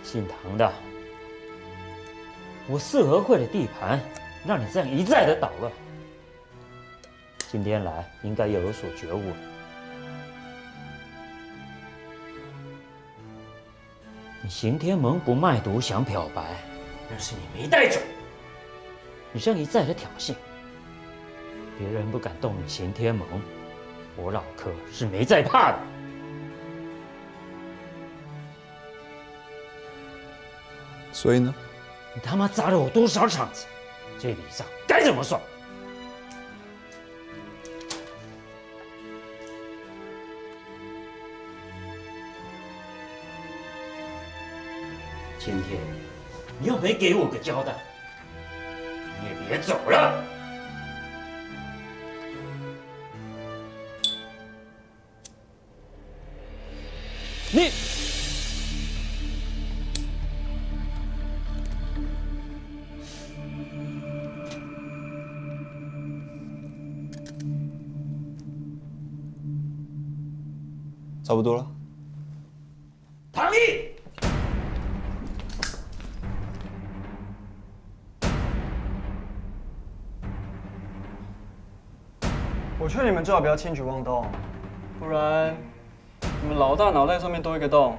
姓唐的，我四合会的地盘让你这样一再的捣乱，今天来应该要有所觉悟了。你行天盟不卖毒想漂白，那是你没带种。你这样一再的挑衅，别人不敢动你行天盟，我老柯是没在怕的。所以呢？你他妈砸了我多少场子？这笔账该怎么算？今天你要没给我个交代，你也别走了。你。差不多了。唐毅，我劝你们最好不要轻举妄动，不然你们老大脑袋上面多一个洞，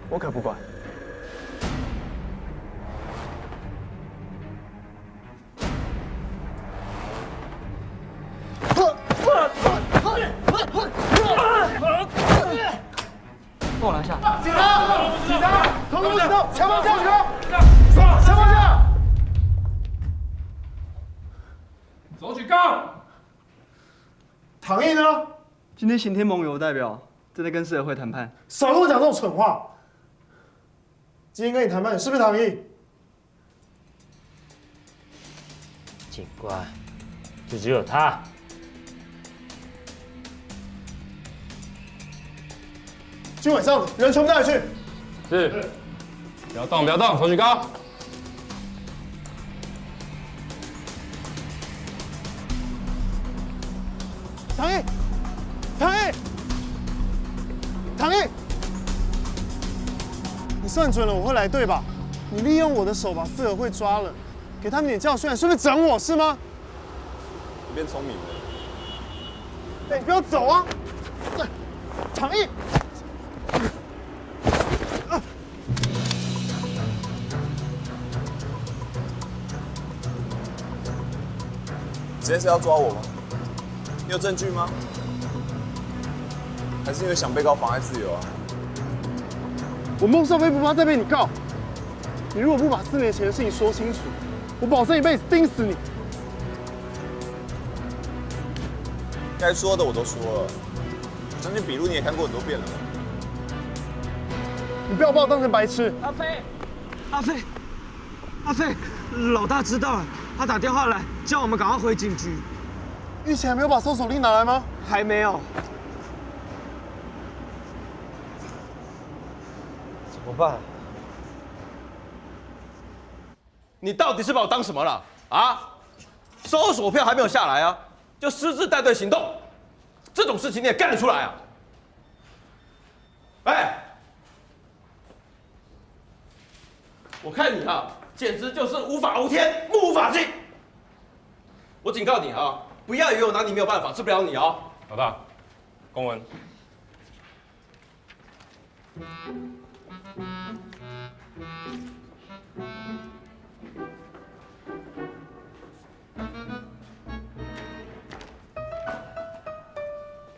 我可不管。帮我拦下！警察！警察！头部指头，前方向前方向！走举杠！唐毅呢？今天行天盟有代表正在跟市委会谈判。少跟我讲这种蠢话！今天跟你谈判是不是唐毅？警官，就只有他。军委上子，人全部带去。是。不要动，不要动，头举高。唐毅，唐毅，唐毅，你算准了我会来对吧？你利用我的手把四合会抓了，给他们点教训，是不是整我是吗？你变聪明了。哎，你不要走啊！唐毅。今天是要抓我吗？你有证据吗？还是因为想被告妨碍自由啊？我孟少飞不怕再被你告。你如果不把4年前的事情说清楚，我保证一辈子盯死你。该说的我都说了，我相信笔录你也看过很多遍了吧？你不要把我当成白痴。阿飞，阿飞，阿飞，老大知道了，他打电话来叫我们赶快回警局。玉琪还没有把搜索令拿来吗？还没有。怎么办？你到底是把我当什么了啊？搜索票还没有下来啊，就私自带队行动，这种事情你也干得出来啊？哎，我看你啊，简直就是无法无天，目无法纪。我警告你啊，不要以为我拿你没有办法，治不了你啊！老大，公文。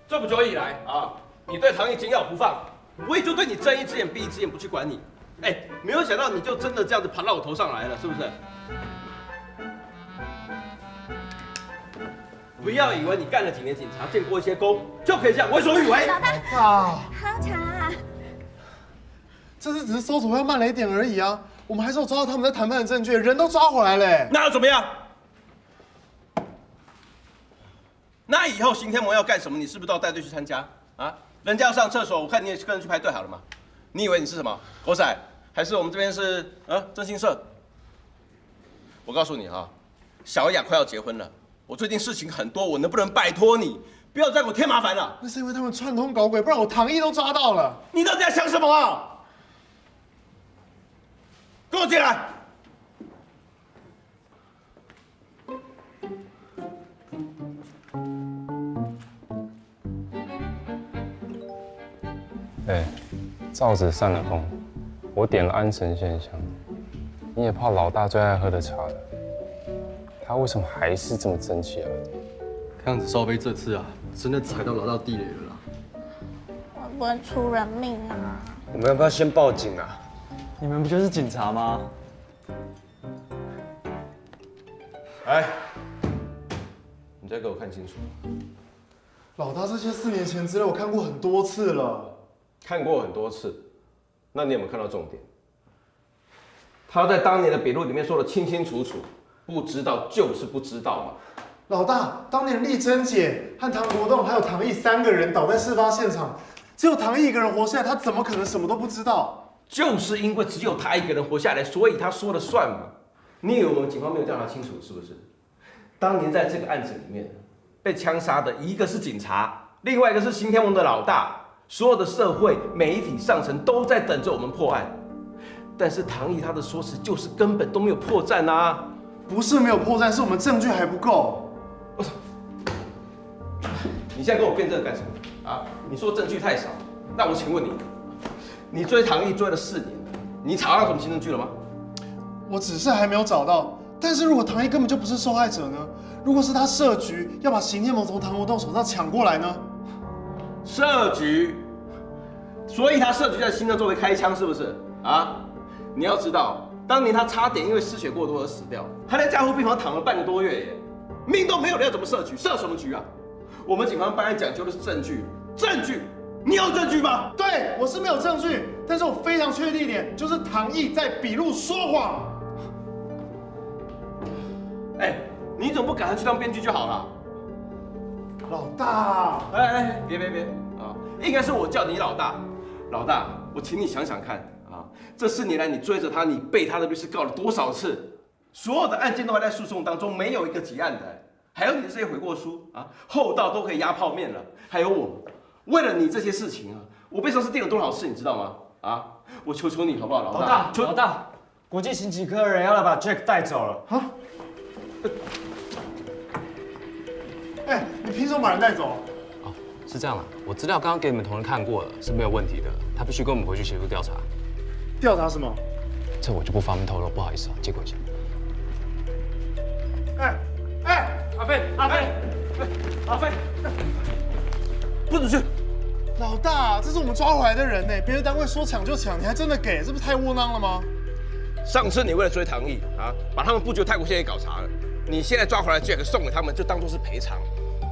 这么久以来啊，你对唐毅紧咬不放，我也就对你睁一只眼闭一只眼，不去管你。哎，没有想到你就真的这样子爬到我头上来了，是不是？不要以为你干了几年警察，见过一些功，就可以这样为所欲为。老大，啊，好长啊！这次只是搜索票慢了一点而已啊，我们还是有抓到他们在谈判的证据，人都抓回来了。那又怎么样？那以后行天盟要干什么，你是不是都要带队去参加啊？人家要上厕所，我看你也跟着去排队好了嘛。你以为你是什么狗仔，还是我们这边是征信社？我告诉你啊，小雅快要结婚了，我最近事情很多，我能不能拜托你不要再给我添麻烦了。那是因为他们串通搞鬼，不然我唐毅都抓到了。你到底在想什么啊？跟我进来。哎，灶子散了风，我点了安神线香，你也泡老大最爱喝的茶了。他为什么还是这么争气啊？看样子少飞这次啊，真的踩到老大地雷了啦。会不会出人命啊？我们要不要先报警啊？你们不就是警察吗？哎，你再给我看清楚。老大这些4年前资料我看过很多次了。看过很多次，那你有没有看到重点？他在当年的笔录里面说的清清楚楚，不知道就是不知道嘛。老大，当年丽珍姐和唐国栋还有唐毅3个人倒在事发现场，只有唐毅一个人活下来，他怎么可能什么都不知道？就是因为只有他一个人活下来，所以他说了算嘛。你以为我们警方没有调查清楚是不是？当年在这个案子里面被枪杀的一个是警察，另外一个是新天盟的老大。所有的社会媒体上层都在等着我们破案，但是唐毅他的说辞就是根本都没有破绽啊！不是没有破绽，是我们证据还不够。你现在跟我辩证干什么啊？你说证据太少，那我请问你，你追唐毅追了4年，你查到什么新证据了吗？我只是还没有找到，但是如果唐毅根本就不是受害者呢？如果是他设局要把刑天盟从唐国栋手上抢过来呢？设局，所以他设局在新郑周围开枪，是不是啊？你要知道，当年他差点因为失血过多而死掉，他在加护病房躺了半个多月耶，命都没有了，要怎么设局？设什么局啊？我们警方办案讲究的是证据，证据，你有证据吗？对，我是没有证据，但是我非常确定一点，就是唐毅在笔录说谎。哎，你怎么不赶快去当编剧就好了？老大，哎，别啊！应该是我叫你老大，老大，我请你想想看啊，这4年来你追着他，你被他的律师告了多少次？所有的案件都还在诉讼当中，没有一个结案的。还有你的这些悔过书啊，厚到都可以压泡面了。还有我，为了你这些事情啊，我背上是垫了多少次，你知道吗？啊，我求求你好不好，老大？老大，国际刑警科的人要来把 Jack 带走了。啊？哎，你凭什么把人带走？哦，是这样啦，我资料刚刚给你们同仁看过了，是没有问题的。他必须跟我们回去协助调查。调查什么？这我就不方便透露，不好意思啊，借过一下。阿飞，不准去！老大，这是我们抓回来的人呢，别的单位说抢就抢，你还真的给，这不是太窝囊了吗？上次你为了追唐毅啊，把他们布局的泰国线也搞砸了。你现在抓回来 Jack 送给他们，就当做是赔偿，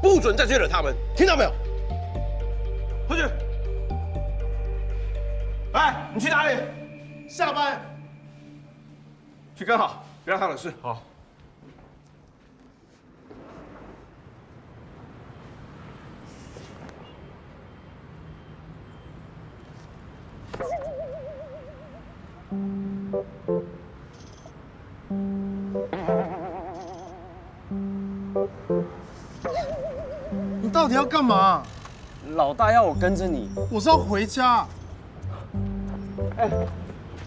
不准再去惹他们，听到没有？回去。哎，你去哪里？下班。去跟好，别让他惹事。好。你到底要干嘛？老大要我跟着你。我是要回家。哎，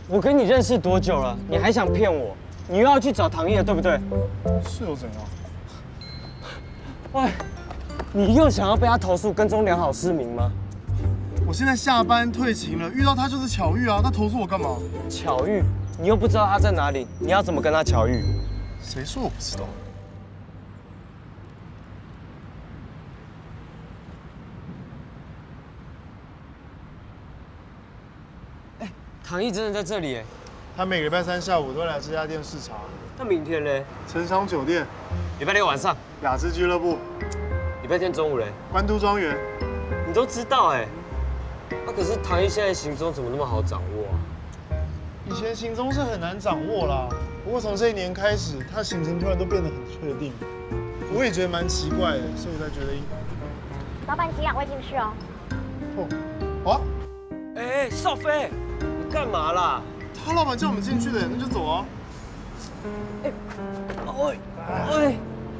我跟你认识多久了？你还想骗我？你又要去找唐毅了，对不对？是又怎样？喂，你又想要被他投诉跟踪良好市民吗？我现在下班退勤了，遇到他就是巧遇啊，他投诉我干嘛？巧遇？你又不知道他在哪里，你要怎么跟他巧遇？谁说我不知道？哎，唐毅真的在这里哎。他每个礼拜3下午都会来这家店视察。那明天嘞？城商酒店。礼拜6晚上。雅致俱乐部。礼拜天中午嘞？关都庄园。你都知道哎。可是唐毅现在行踪怎么那么好掌握啊？以前行踪是很难掌握啦，不过从这1年开始，他行程突然都变得很确定，我也觉得蛮奇怪的，所以我才觉得。老板请2位进去哦。哦，啊？哎，少飞，你干嘛啦？他老板叫我们进去的，那就走啊。哎，喂，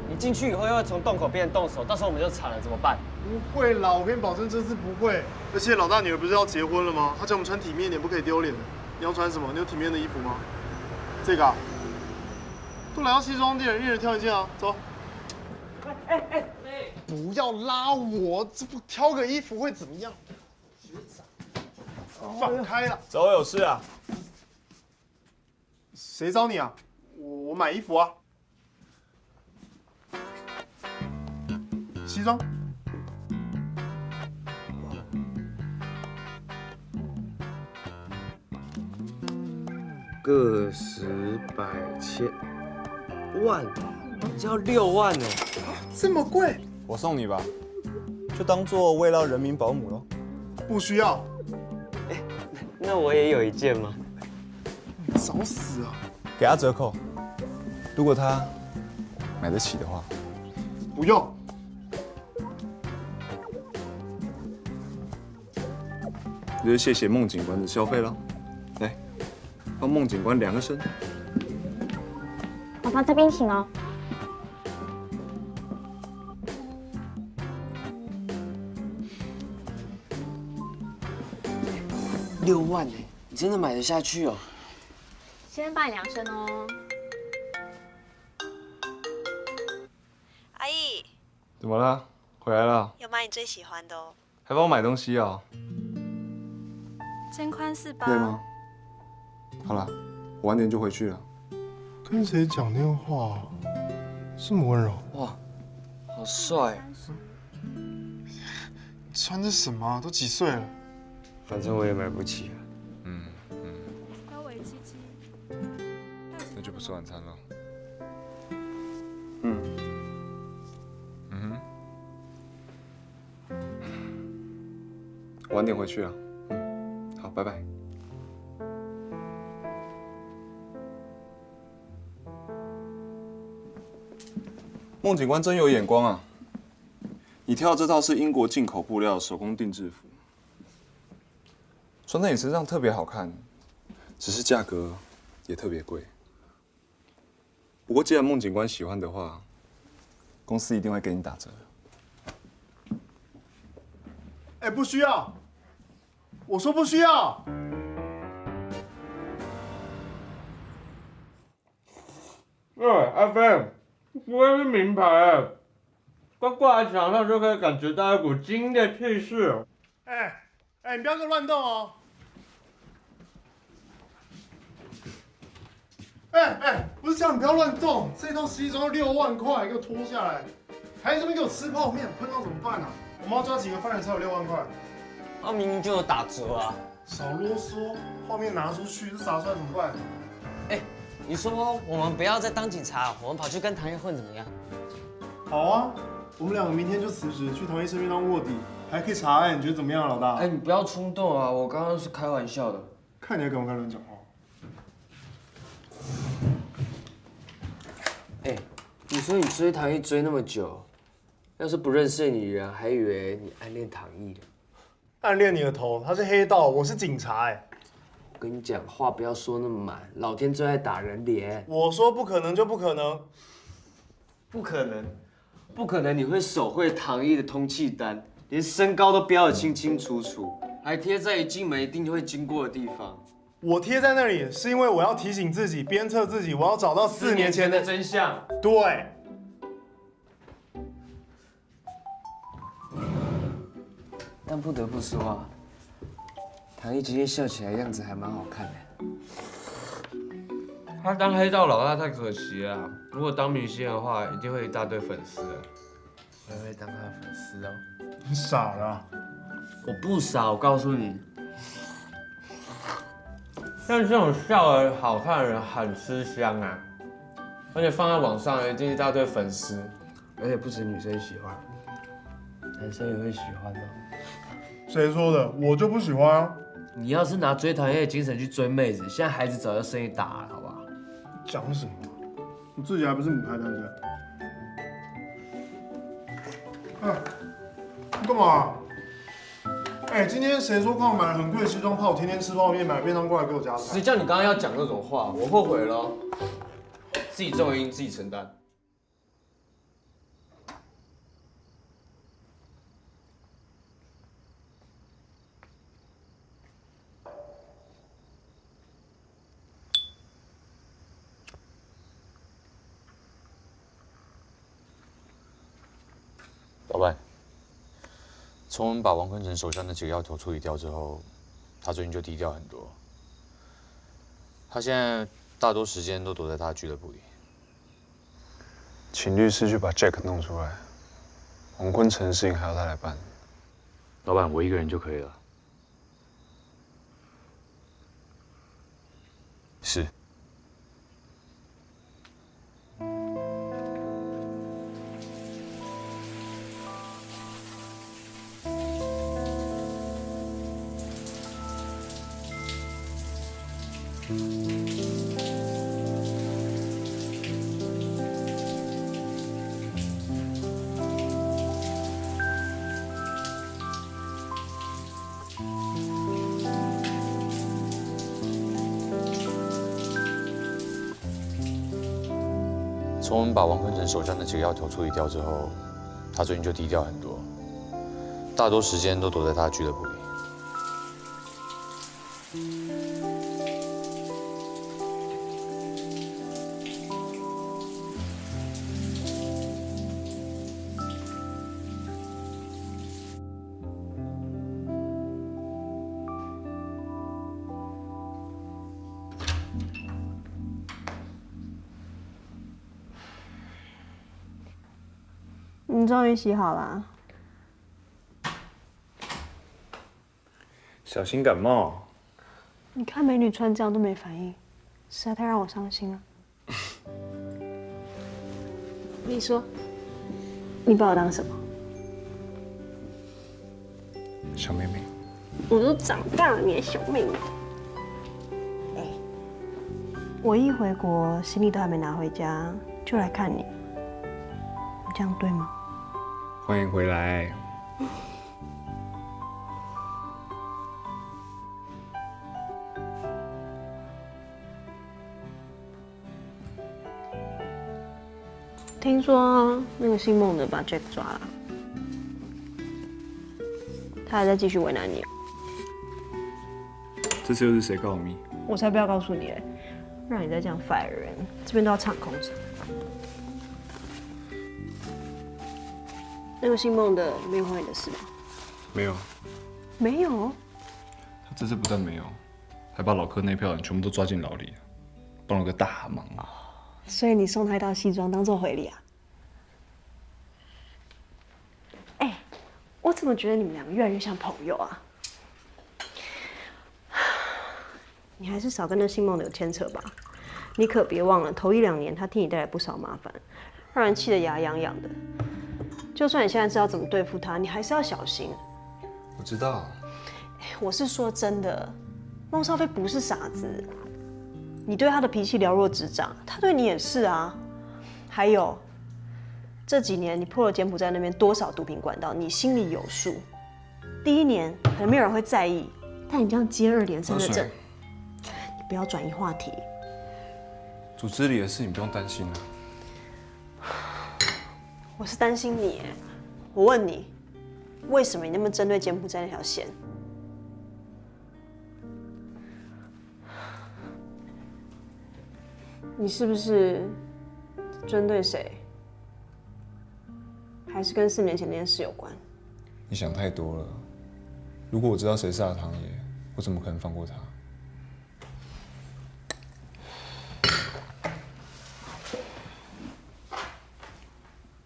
你进去以后又会从洞口变成动手，到时候我们就惨了，怎么办？不会啦，我跟你保证这次不会。而且老大女儿不是要结婚了吗？她叫我们穿体面一点，不可以丢脸的。你要穿什么？你有体面的衣服吗？这个啊。都来到西装店，一人挑一件啊，走。不要拉我，这不挑个衣服会怎么样？放开了。找我有事啊？谁找你啊？我买衣服啊。西装。个十百千万，你这要6万呢？这么贵？我送你吧，就当做慰劳人民保姆咯。不需要。那我也有一件吗？找死啊！给他折扣，如果他买得起的话。不用。这就谢谢孟警官的消费了。来，帮孟警官量个身。妈妈这边请哦。 6万哎，你真的买得下去哦？先帮你量身哦。阿义，怎么了？回来了？有买你最喜欢的哦。还帮我买东西啊？肩宽48。累吗？好了，我晚点就回去了。跟谁讲电话？这么温柔？哇，好帅！穿的什么？都几岁了？ 反正我也买不起啊。高维77。那就不吃晚餐了。晚点回去啊。好，拜拜。孟警官真有眼光啊！你挑的这套是英国进口布料手工定制服。 穿在你身上特别好看，只是价格也特别贵。不过既然孟警官喜欢的话，公司一定会给你打折的。哎，不需要！我说不需要。FM， 不会是名牌，光挂在墙上就可以感觉到一股惊艳的气势。哎，你不要给我乱动哦！不是叫你不要乱动，这套西装6万块，给我脱下来，还在这边给我吃泡面，喷到怎么办啊？我们要抓几个犯人才有6万块？那明明就有打折啊！少啰嗦，泡面拿出去，这洒出来怎么办？哎，你说我们不要再当警察，我们跑去跟唐业混怎么样？好啊，我们2个明天就辞职，去唐医生那边当卧底，还可以查案，你觉得怎么样，老大？哎，你不要冲动啊！我刚刚是开玩笑的。看你还敢不敢乱讲话？哎，你说你追唐毅追那么久，要是不认识你的人，还以为你暗恋唐毅了。暗恋你的头，他是黑道，我是警察哎。我跟你讲话不要说那么满，老天最爱打人脸。我说不可能就不可能，不可能，不可能！你会手绘唐毅的通缉单，连身高都标得清清楚楚，还贴在一进门一定会经过的地方。我贴在那里是因为我要提醒自己，鞭策自己，我要找到4年前的真相。对。但不得不说啊，唐毅今天笑起来样子还蛮好看的。他当黑道老大太可惜了，如果当明星的话，一定会一大堆粉丝。我也会当他的粉丝哦。你傻了？我不傻，我告诉你。像这种笑得好看的人很吃香啊，而且放在网上一定一大堆粉丝，而且不止女生喜欢，男生也会喜欢的。谁说的？我就不喜欢啊！你要是拿追唐业的精神去追妹子，现在孩子早就生意打了，好不好？讲什么？你自己还不是母胎单身？你干嘛？哎，今天谁说矿买了很贵的西装泡，天天吃泡面，买便当过来给我加菜？谁叫你刚刚要讲那种话？我后悔了，自己重音自己承担。老板，从我们把王坤成手上那几个要头处理掉之后，他最近就低调很多。他现在大多时间都躲在他的俱乐部里。请律师去把 Jack 弄出来，王坤成的事情还要他来办。老板，我一个人就可以了。是。从我们把王坤成手上那几个要头处理掉之后，他最近就低调很多，大多时间都躲在他的俱乐部里。你终于洗好了，小心感冒。你看美女穿这样都没反应，实在太让我伤心了。你说，你把我当什么？小妹妹。我都长大了，你的小妹妹。哎，我一回国，行李都还没拿回家，就来看你，你这样对吗？欢迎回来。听说那个姓孟的把 Jack 抓了，他还在继续为难你。这次又是谁告我密？我才不要告诉你嘞，让你再这样 fire 人，这边都要敞空着。那个姓孟的没有怀你的事吧？没有。没有？他这次不但没有，还把老柯那票人全部都抓进牢里，帮了个大忙。所以你送他一套西装当做回礼啊？哎，我怎么觉得你们两个越来越像朋友啊？你还是少跟那姓孟的有牵扯吧。你可别忘了，头1、2年他替你带来不少麻烦，让人气得牙痒痒的。就算你现在知道怎么对付他，你还是要小心。我知道。我是说真的，孟少飞不是傻子。你对他的脾气了若指掌，他对你也是啊。还有，这几年你破了柬埔寨那边多少毒品管道，你心里有数。第1年可能没有人会在意，但你这样接2连3的整，你不要转移话题。组织里的事你不用担心了。我是担心你，我问你，为什么你那么针对柬埔寨那条线？你是不是针对谁？还是跟4年前那件事有关？你想太多了。如果我知道谁杀了唐爷，我怎么可能放过他？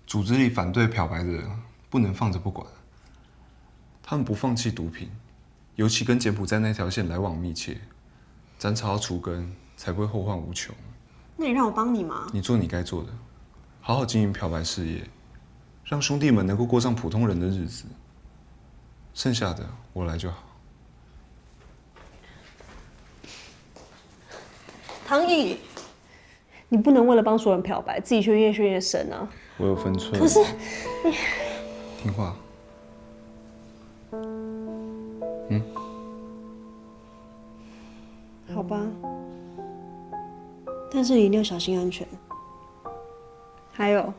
组织里反对漂白的人不能放着不管，他们不放弃毒品，尤其跟柬埔寨那条线来往密切，斩草要除根，才不会后患无穷。那你让我帮你吗？你做你该做的，好好经营漂白事业，让兄弟们能够过上普通人的日子。剩下的我来就好。唐毅，你不能为了帮所有人漂白，自己却越陷越深啊！我有分寸。可是你听话。好吧，但是你一定要小心安全。还有，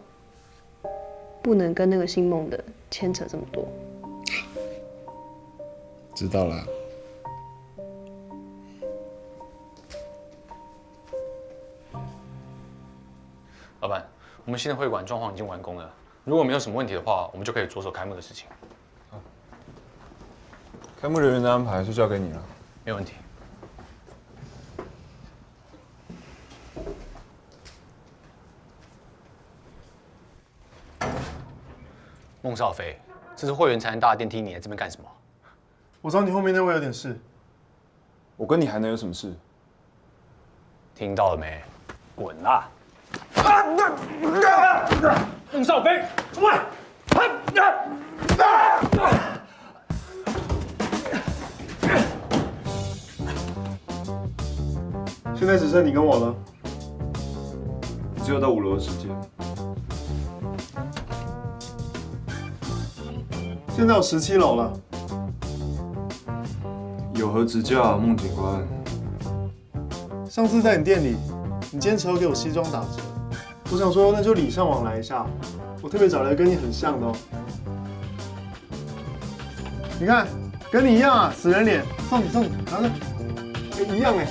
不能跟那个姓孟的牵扯这么多。知道了。老板，我们新的会馆装潢已经完工了，如果没有什么问题的话，我们就可以着手开幕的事情。开幕人员的安排就交给你了，没问题。孟少飞，这是会员才能搭的电梯，你来这边干什么？我找你后面那位有点事。我跟你还能有什么事？听到了没？滚啦！孟少飞，出来！现在只剩你跟我了。只有到5楼的时间。现在有17楼了。有何指教，孟警官？上次在你店里，你坚持要给我西装打折，我想说那就礼尚往来一下，我特别找了一个跟你很像的哦。你看，跟你一样啊，死人脸，送你，拿着，一样哎。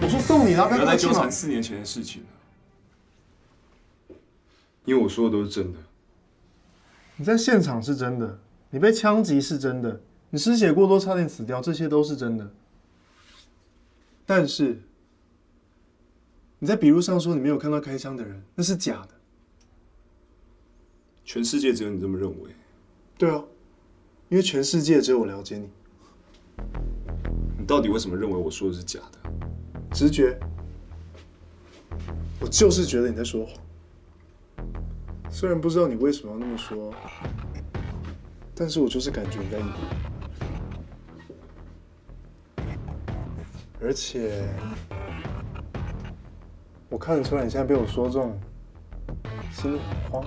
我说送你，然后不要再纠缠嘛。4年前的事情了，因为我说的都是真的。你在现场是真的，你被枪击是真的，你失血过多差点死掉，这些都是真的。但是你在笔录上说你没有看到开枪的人，那是假的。全世界只有你这么认为。对啊，因为全世界只有我了解你。你到底为什么认为我说的是假的？直觉，我就是觉得你在说谎。虽然不知道你为什么要那么说，但是我就是感觉你在演。而且，我看得出来你现在被我说中，心里很慌。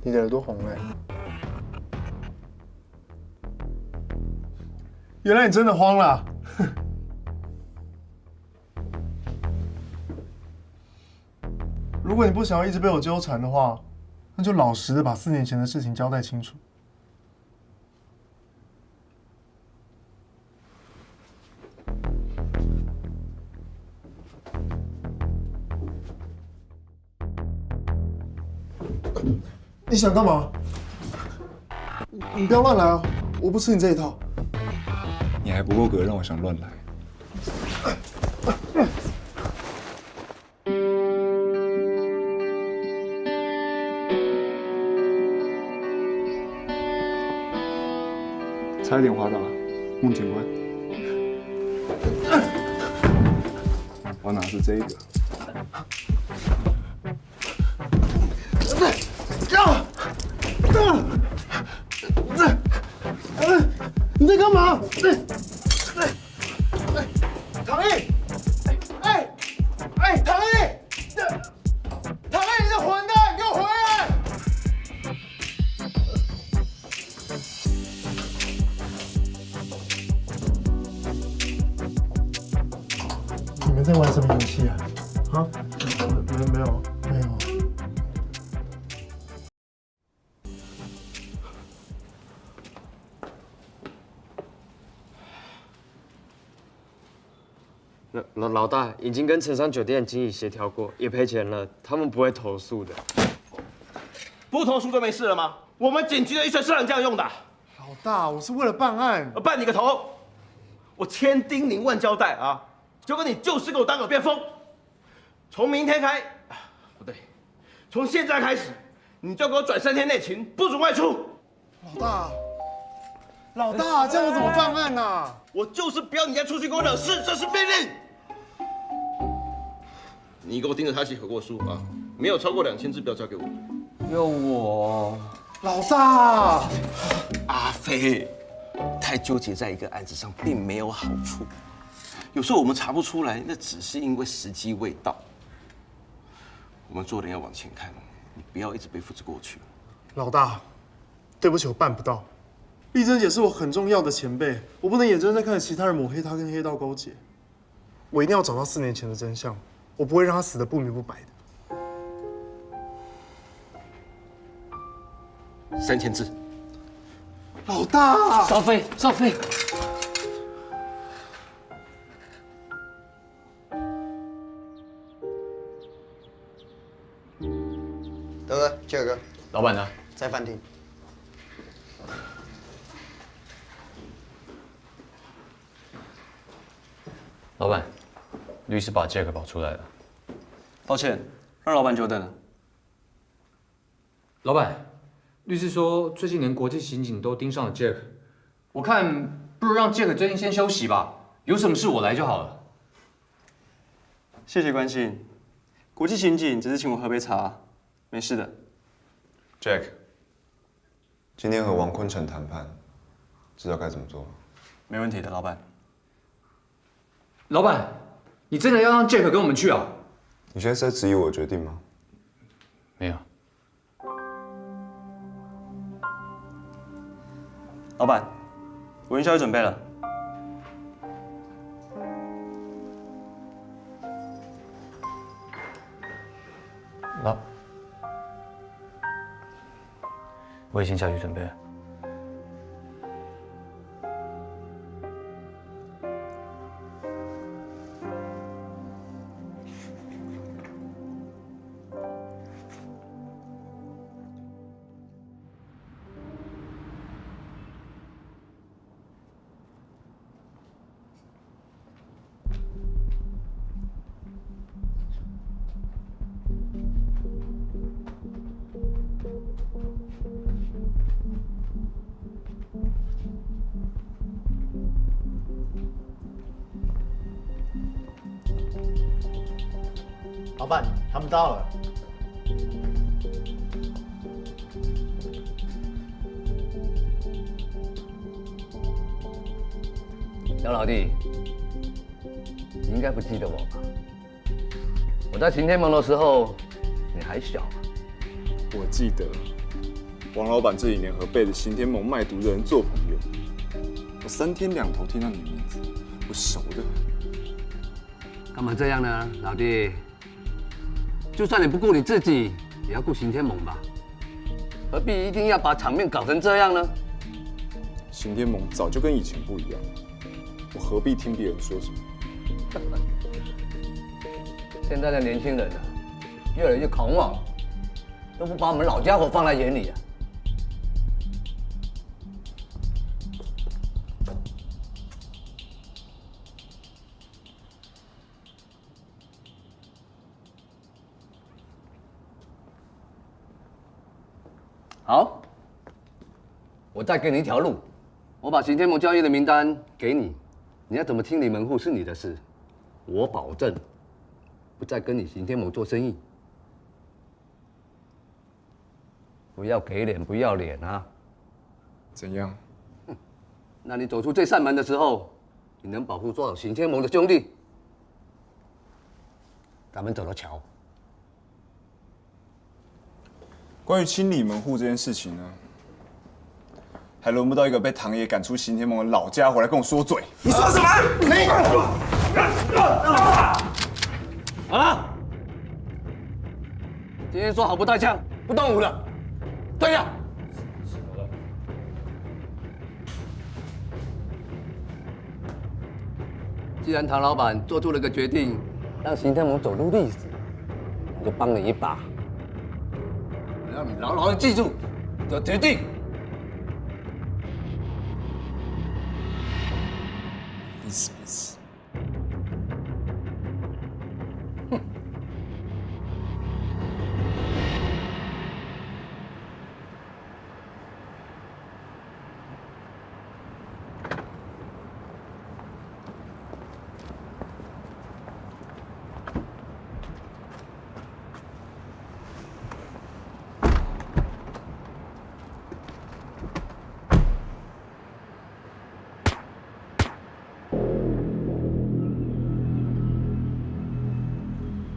你的耳朵红了。原来你真的慌了。如果你不想要一直被我纠缠的话，那就老实的把4年前的事情交代清楚。你想干嘛？你不要乱来啊！我不吃你这一套。你还不够格让我想乱来。差一点滑倒了，孟警官。我拿是这个。你在干嘛？唐毅，唐毅，唐毅，你这混蛋，给我回来！你们在玩什么游戏啊？啊？没有。老大已经跟城商酒店经理协调过，也赔钱了，他们不会投诉的。不投诉就没事了吗？我们警局的预算是让你这样用的。老大，我是为了办案。办你个头！我千叮咛万交代啊，结果你就是给我当耳边风。从明天开，不对，从现在开始，你就给我转3天内勤，不准外出。老大，这样我怎么办案啊？我就是不要你再出去给我惹事，这是命令。你给我盯着他写悔过书啊，没有超过2000字不要交给我。有我。老大，阿飞，太纠结在一个案子上并没有好处。有时候我们查不出来，那只是因为时机未到。我们做人要往前看，你不要一直背负着过去。老大，对不起，我办不到。丽珍姐是我很重要的前辈，我不能眼睁睁看着其他人抹黑她跟黑道勾结。我一定要找到4年前的真相，我不会让她死得不明不白的。3000字。老大，少飞。德哥、杰尔哥，老板呢？在饭厅。老板，律师把 Jack 保出来了。抱歉，让老板久等了。老板，律师说最近连国际刑警都盯上了 Jack， 我看不如让 Jack 最近先休息吧，有什么事我来就好了。谢谢关心，国际刑警只是请我喝杯茶，没事的。Jack， 今天和王坤城谈判，知道该怎么做吗？没问题的，老板。老板，你真的要让 Jack 跟我们去啊？你现在是在质疑我的决定吗？没有。老板，我营销也准备了。我已经下去准备了。老板，他们到了。姚老弟，你应该不记得我吧？我在晴天盟的时候，你还小啊。我记得，王老板这几年和背着刑天盟卖毒的人做朋友，我3天2头听到你的名字，我熟的。干嘛这样呢，老弟？就算你不顾你自己，也要顾刑天盟吧？何必一定要把场面搞成这样呢？刑天盟早就跟以前不一样，我何必听别人说什么？现在的年轻人啊，越来越狂妄，都不把我们老家伙放在眼里啊。好，我再给你一条路，我把刑天盟交易的名单给你，你要怎么清理门户是你的事，我保证不再跟你刑天盟做生意。不要给脸不要脸啊！怎样？那你走出这扇门的时候，你能保护多少刑天盟的兄弟？咱们走着瞧。关于清理门户这件事情呢，还轮不到一个被堂爷赶出刑天盟的老家伙来跟我说嘴。你说什么？好了，今天说好不带枪、不动武了，退下。既然唐老板做出了个决定，让刑天盟走入历史，我就帮你一把。我要你牢牢的记住这决定。意思意思。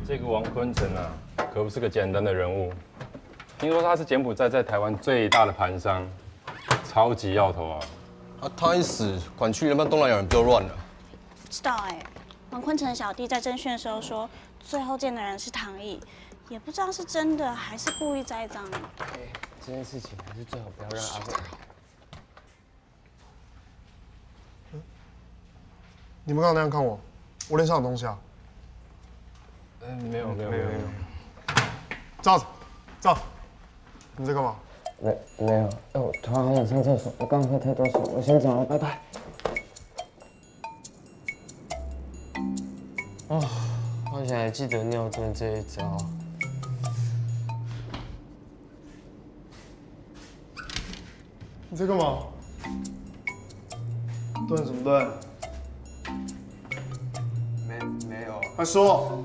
这个王坤城啊，可不是个简单的人物。听说他是柬埔寨在台湾最大的盘商，超级要头啊！他一死，管区那边东南亚人不就乱了？不知道哎，王坤城小弟在侦讯的时候说，最后见的人是唐毅，也不知道是真的还是故意栽赃。这件事情还是最好不要让阿伟。你们刚刚那样看我，我脸上有东西啊？没有。照着，照。你在干嘛？没有，我突然好想上厕所，我刚喝太多水，我先走了，拜拜。哦，好想还记得尿遁这一招。你在干嘛？顿什么顿？没有。快说！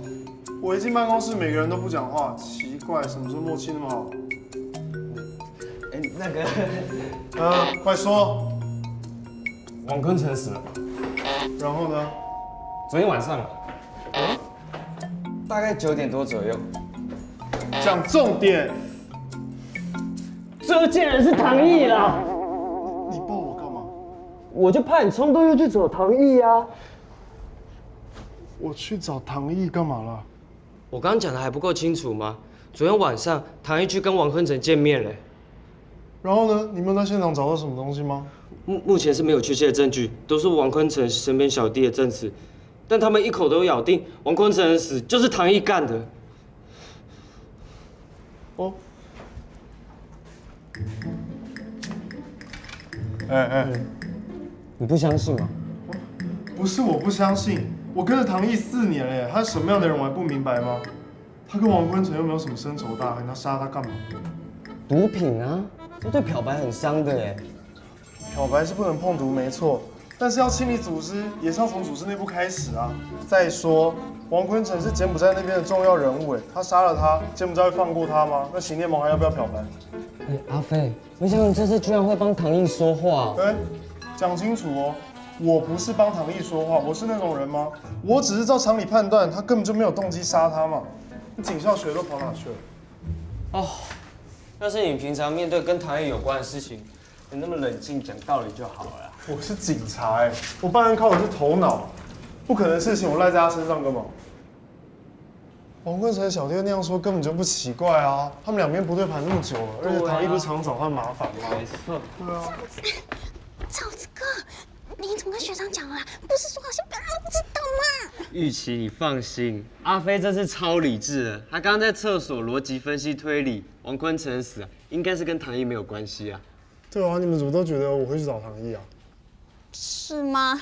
我一进办公室，每个人都不讲话，奇怪，什么时候默契那么好？那个，快说！王坤成死了。然后呢？昨天晚上，大概9点多左右。讲重点。这件人是唐毅啦。你抱我干嘛？我就怕你冲动又去找唐毅啊。我去找唐毅干嘛了？我刚刚讲的还不够清楚吗？昨天晚上唐毅去跟王坤成见面了。然后呢？你们在现场找到什么东西吗？目前是没有确切的证据，都是王坤成身边小弟的证词，但他们一口都咬定王坤成的死就是唐毅干的。哦。你不相信吗？不是我不相信，我跟着唐毅4年了，他是什么样的人我还不明白吗？他跟王坤成又没有什么深仇大恨，他杀他干嘛？毒品啊，这对漂白很伤的哎。漂白是不能碰毒，没错，但是要清理组织，也是要从组织内部开始啊。再说，王坤成是柬埔寨那边的重要人物，他杀了他，柬埔寨会放过他吗？那刑天盟还要不要漂白？阿飞，没想到你这次居然会帮唐毅说话。讲清楚哦，我不是帮唐毅说话，我是那种人吗？我只是照常理判断，他根本就没有动机杀他嘛。你警校学都跑哪去了？哦，要是你平常面对跟唐毅有关的事情，你那么冷静讲道理就好了啦。我是警察我办案靠的是头脑，不可能的事情我赖在他身上干嘛？王坤成小弟那样说根本就不奇怪啊，他们两边不对盘那么久了，而且唐毅不是常找他麻烦吗？没错。对啊。赵子哥，你怎么跟学长讲了啦？不是说好先不要让我知道吗？玉琪，你放心，阿飞这次超理智的。他刚刚在厕所逻辑分析推理，王坤成死应该是跟唐毅没有关系啊。对啊，你们怎么都觉得我会去找唐毅啊？是吗？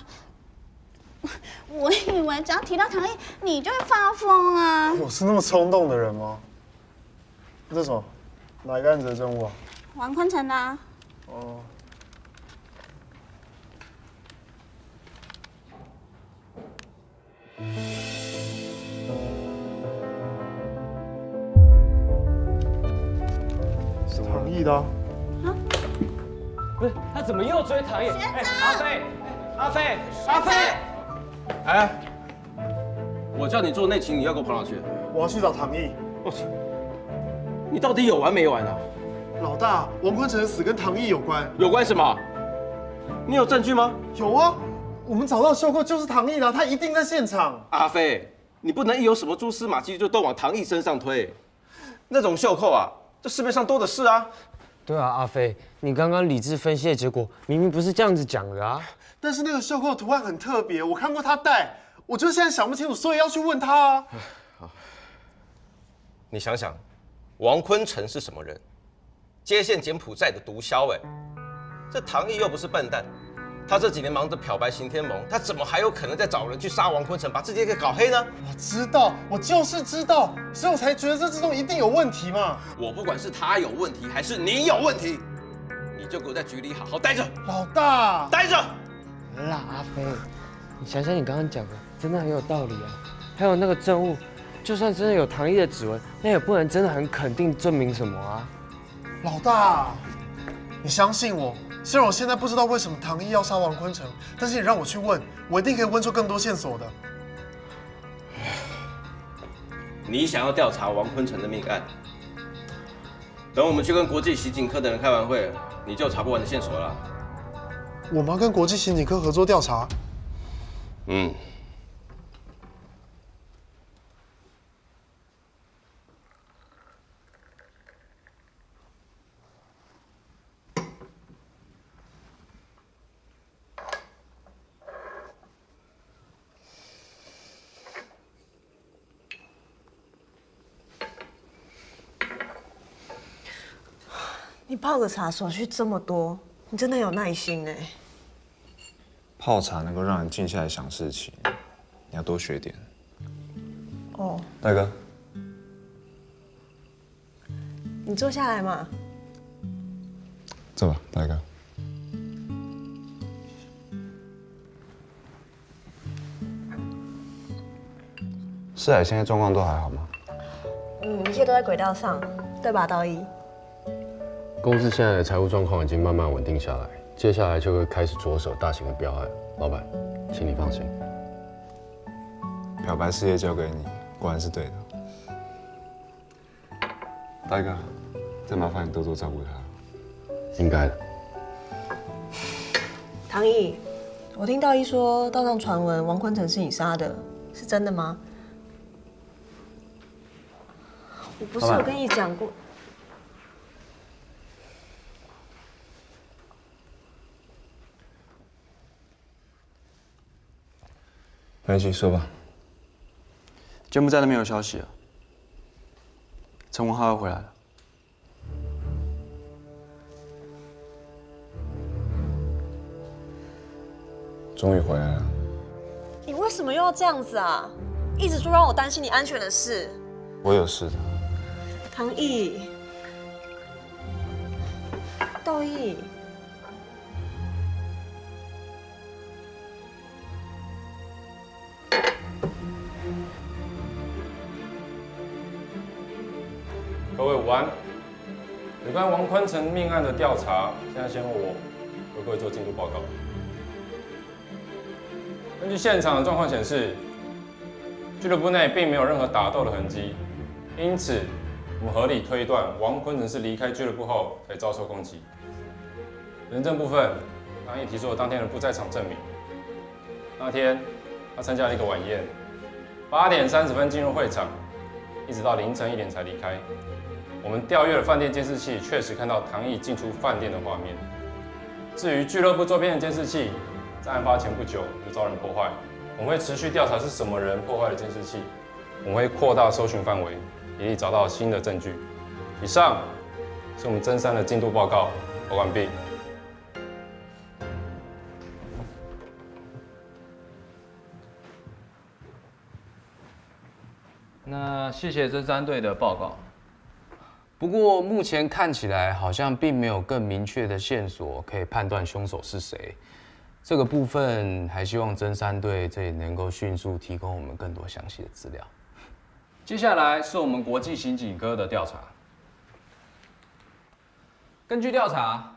我以为只要提到唐毅，你就会发疯啊！我是那么冲动的人吗？这什么？哪一个案子的证物啊？王坤成的啊。哦。是唐毅的啊。不是，他怎么又追唐毅？阿飞，阿飞，阿飞！哎，我叫你做内勤，你要给我跑哪去？我要去找唐毅。我操！你到底有完没完啊？老大，王坤成的死跟唐毅有关。有关什么？你有证据吗？有啊，我们找到袖扣就是唐毅的，他一定在现场。阿飞，你不能一有什么蛛丝马迹就都往唐毅身上推，那种袖扣啊，这市面上多的是啊。对啊，阿飞，你刚刚理智分析的结果明明不是这样子讲的啊。但是那个袖扣的图案很特别，我看过他戴，我就是现在想不清楚，所以要去问他啊。好，你想想，王坤成是什么人？接线柬埔寨的毒枭这唐毅又不是笨蛋，他这几年忙着漂白刑天盟，他怎么还有可能再找人去杀王坤成，把自己给搞黑呢？我知道，我就是知道，所以我才觉得这之中一定有问题嘛。我不管是他有问题还是你有问题，你就给我在局里好好待着。老大，待着。啦，阿飞，你想想你刚刚讲的，真的很有道理啊。还有那个证物，就算真的有唐毅的指纹，那也不能真的很肯定证明什么啊。老大，你相信我。虽然我现在不知道为什么唐毅要杀王坤成，但是你让我去问，我一定可以问出更多线索的。你想要调查王坤成的命案，等我们去跟国际刑警科的人开完会，你就有查不完的线索了。我们要跟国际刑警科合作调查。嗯。你泡个茶手续这么多，你真的有耐心哎。泡茶能够让人静下来想事情，你要多学点。哦，大哥，你坐下来嘛。坐吧，大哥。世海现在状况都还好吗？一切都在轨道上，对吧，道一？公司现在的财务状况已经慢慢稳定下来，接下来就会开始着手大型的标案。老板，请你放心。漂白事业交给你，果然是对的。大哥，再麻烦你多多照顾他。应该的。唐毅，我听道一说，道上传闻王坤城是你杀的，是真的吗？我不是有跟你讲过？没关系，说吧。柬埔寨那边有消息了，陈文浩要回来了。终于回来了。你为什么又要这样子啊？一直说让我担心你安全的事。我有事的。唐毅，道义，各位午安。有关王坤城命案的调查，现在先由我为各位做进度报告。根据现场的状况显示，俱乐部内并没有任何打斗的痕迹，因此我们合理推断王坤城是离开俱乐部后才遭受攻击。人证部分，刚也提出了当天的不在场证明。那天他参加了一个晚宴，8点30分进入会场，一直到凌晨1点才离开。我们调阅了饭店监视器，确实看到唐毅进出饭店的画面。至于俱乐部周边的监视器，在案发前不久就遭人破坏。我们会持续调查是什么人破坏了监视器，我们会扩大搜寻范围，以找到新的证据。以上是我们侦3的进度报告，完毕。那谢谢侦3队的报告。不过目前看起来好像并没有更明确的线索可以判断凶手是谁。这个部分还希望侦3队这里能够迅速提供我们更多详细的资料。接下来是我们国际刑警科的调查。根据调查，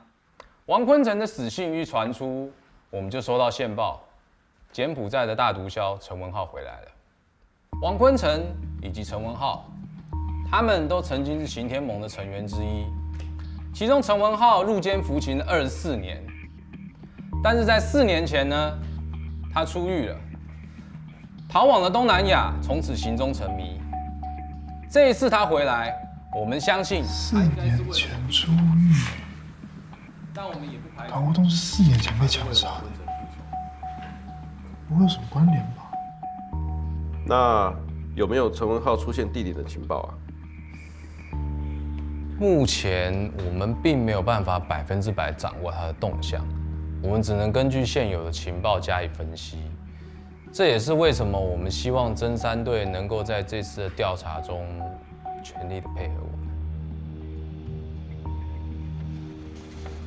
王坤城的死讯一传出，我们就收到线报，柬埔寨的大毒枭陈文浩回来了。王坤城以及陈文浩，他们都曾经是刑天盟的成员之一，其中陈文浩入监服刑了24年。但是在4年前呢，他出狱了，逃往了东南亚，从此行踪成谜。这一次他回来，我们相信他应该是为了4年前出狱，但我们也不排除唐国栋是4年前被枪杀的，不会有什么关联吧？那有没有陈文浩出现地点的情报啊？目前我们并没有办法100%掌握他的动向。我们只能根据现有的情报加以分析，这也是为什么我们希望侦3队能够在这次的调查中全力的配合我们。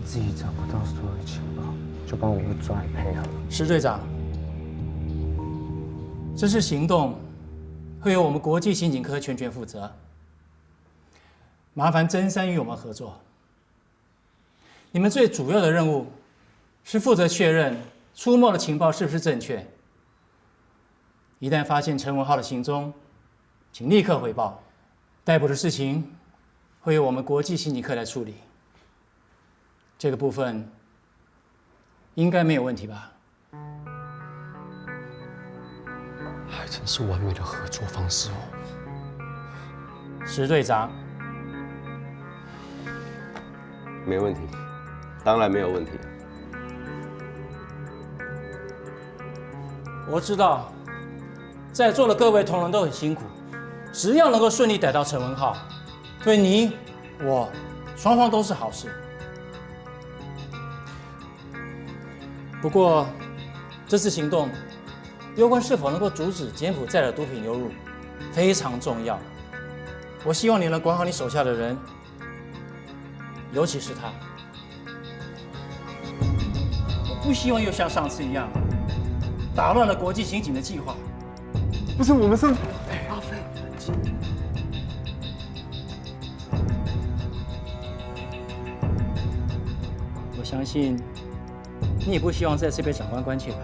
自己找不到所有的情报，就帮我们抓来配合。石队长，这次行动会由我们国际刑警科全权负责，麻烦侦3与我们合作。你们最主要的任务是负责确认出没的情报是不是正确。一旦发现陈文浩的行踪，请立刻回报。逮捕的事情会由我们国际刑警科来处理。这个部分应该没有问题吧？还真是完美的合作方式哦。石队长，没问题，当然没有问题。我知道，在座的各位同仁都很辛苦，只要能够顺利逮到陈文浩，对你我双方都是好事。不过，这次行动攸关是否能够阻止柬埔寨的毒品流入，非常重要。我希望你能管好你手下的人，尤其是他。我不希望又像上次一样，打乱了国际刑警的计划。不是我们上，阿飞，我相信你也不希望再次被长官关切吧？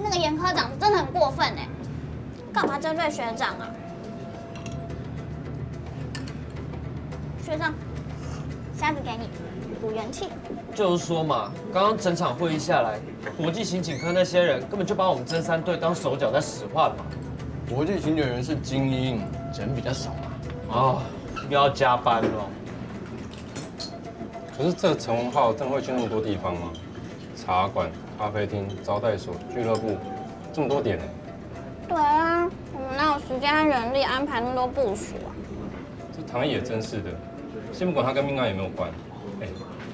那个严科长真的很过分哎，干嘛针对学长啊？学长，虾子给你，补元气。就是说嘛，刚刚整场会议下来，国际刑警科那些人根本就把我们侦三队当手脚在使唤嘛。国际刑警人是精英，人比较少嘛。啊，又要加班了。可是这个陈文浩真的会去那么多地方吗？茶馆、咖啡厅、招待所、俱乐部，这么多点呢？对啊，我们哪有时间和人力安排那么多部署啊？这唐毅也真是的，先不管他跟命案有没有关，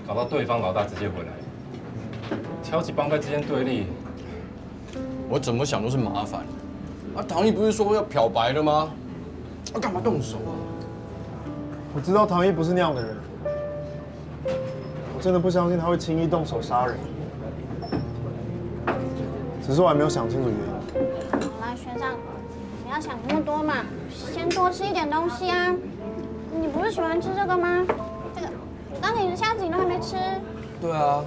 搞到对方老大直接回来，挑起帮派之间对立。我怎么想都是麻烦。啊，唐毅不是说要漂白了吗？啊，干嘛动手啊？我知道唐毅不是那样的人，我真的不相信他会轻易动手杀人。只是我还没有想清楚原因。好啦，学长，不要想那么多嘛，先多吃一点东西啊。你不是喜欢吃这个吗？这个，我刚给你的虾子你都还没吃。对啊，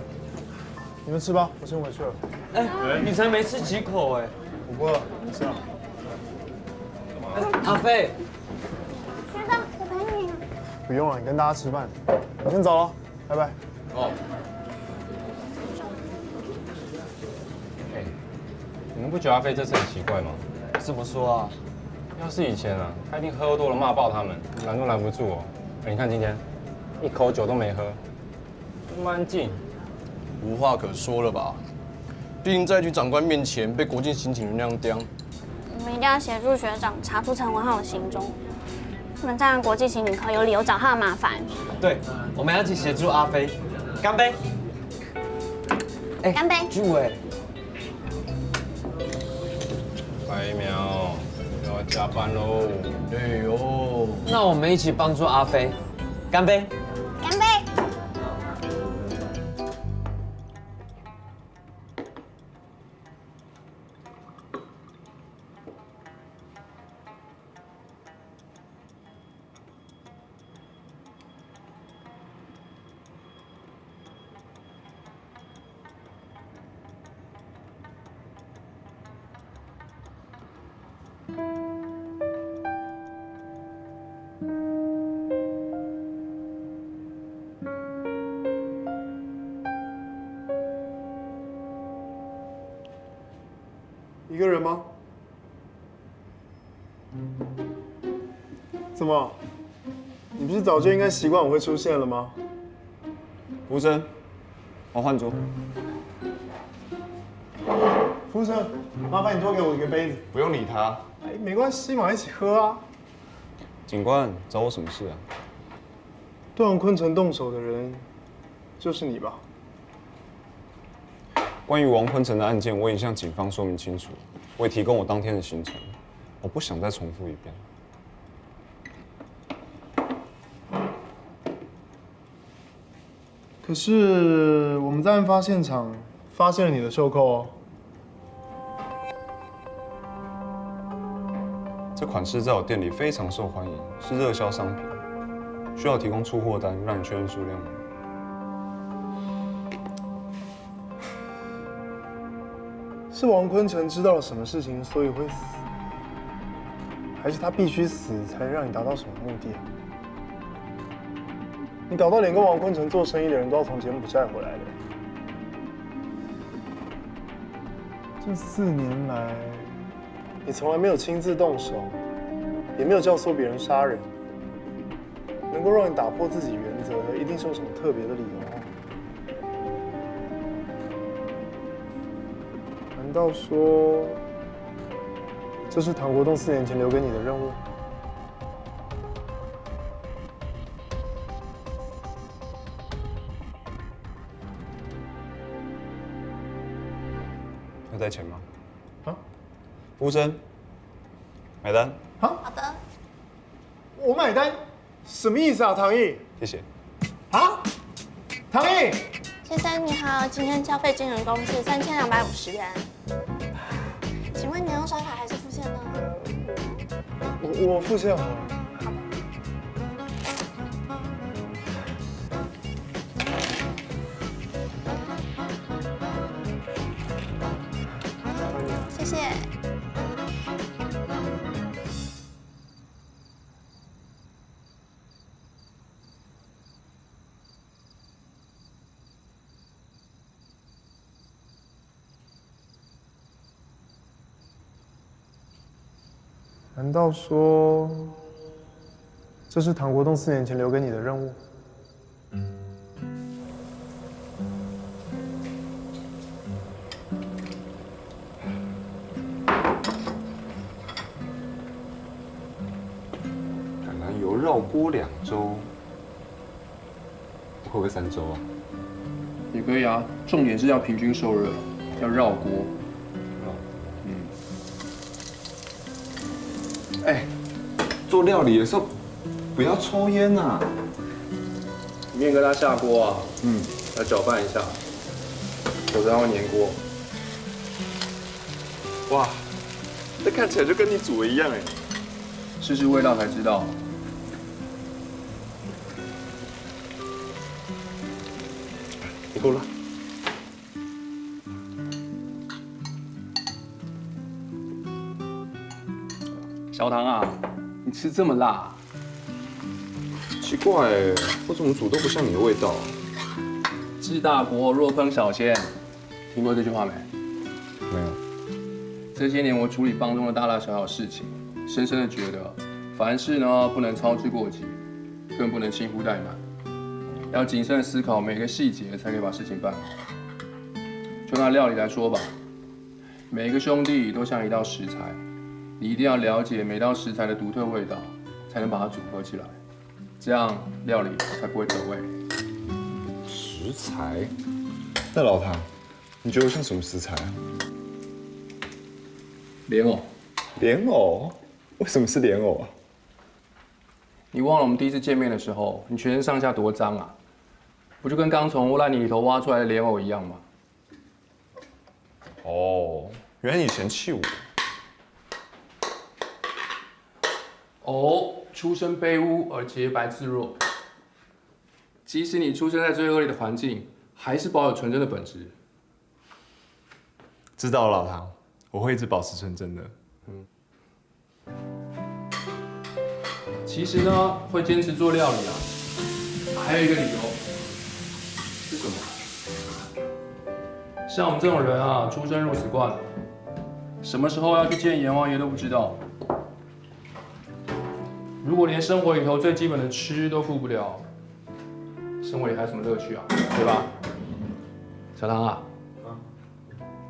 你们吃吧，我先回去了。哎，你才没吃几口哎。我不饿，没事了。阿飞，学长，我陪你。不用了，你跟大家吃饭。我先走了，拜拜。哦。你们不觉得阿飞这次很奇怪吗？怎么说啊？要是以前啊，他一定喝多了骂爆他们，拦都拦不住哦。你看今天，一口酒都没喝，这么安静，无话可说了吧？毕竟在一群长官面前被国际刑警人那样刁。我们一定要协助学长查出陈文浩的行踪，不能再让国际刑警科有理由找他的麻烦。对，我们要一起协助阿飞，干杯！哎，干杯！朱伟。白苗要加班喽！哎呦，那我们一起帮助阿飞，干杯！干杯！一个人吗？怎么？你你不是早就应该习惯我会出现了吗？服务生，我换桌。服务生，麻烦你多给我一个杯子。不用理他。哎，没关系嘛，一起喝啊。警官，找我什么事啊？对王坤城动手的人，就是你吧？关于王坤城的案件，我已经向警方说明清楚，我也提供我当天的行程，我不想再重复一遍。可是我们在案发现场发现了你的袖扣哦。这款式在我店里非常受欢迎，是热销商品，需要提供出货单让你确认数量吗？是王坤城知道了什么事情，所以会死，还是他必须死才能让你达到什么目的？你搞到连跟王坤城做生意的人都要从柬埔寨回来的。这4年来，你从来没有亲自动手，也没有教唆别人杀人。能够让你打破自己原则的，一定是有什么特别的理由。难道说，这是唐国栋4年前留给你的任务？要带钱吗？啊？服务生，买单。好的。我买单，什么意思啊，唐毅？谢谢。啊？唐毅。先生你好，今天交费金人工是3250元，请问你用刷卡还是付现呢？我付现好了。谢谢。难道说，这是唐国栋4年前留给你的任务？橄榄油绕锅2周，会不会3周啊？也可以啊，重点是要平均受热，要绕锅。哎，做料理的时候不要抽烟呐。面跟它下锅啊，要搅拌一下，否则它会粘锅。哇，这看起来就跟你煮的一样哎。试试味道才知道。你够了。小唐啊，你吃这么辣？奇怪哎，我怎么煮都不像你的味道。治大国若烹小鲜，听过这句话没？没有。这些年我处理帮中的大大小小事情，深深的觉得，凡事呢不能操之过急，更不能轻忽怠慢，要谨慎思考每个细节，才可以把事情办好。就拿料理来说吧，每个兄弟都像一道食材。你一定要了解每道食材的独特味道，才能把它组合起来，这样料理才不会得味。食材？那老唐，你觉得我像什么食材啊？莲藕。莲藕？为什么是莲藕啊？你忘了我们第一次见面的时候，你全身上下多脏啊？不就跟刚从烂泥里头挖出来的莲藕一样吗？哦，原来你嫌弃我。藕出身卑污而洁白自若，即使你出生在最恶劣的环境，还是保有纯真的本质。知道了，老唐，我会一直保持纯真的。其实呢，会坚持做料理啊，还有一个理由是什么？像我们这种人啊，出生入死惯了，什么时候要去见阎王爷都不知道。如果连生活里头最基本的吃都顾不了，生活里还有什么乐趣啊？对吧？小唐啊，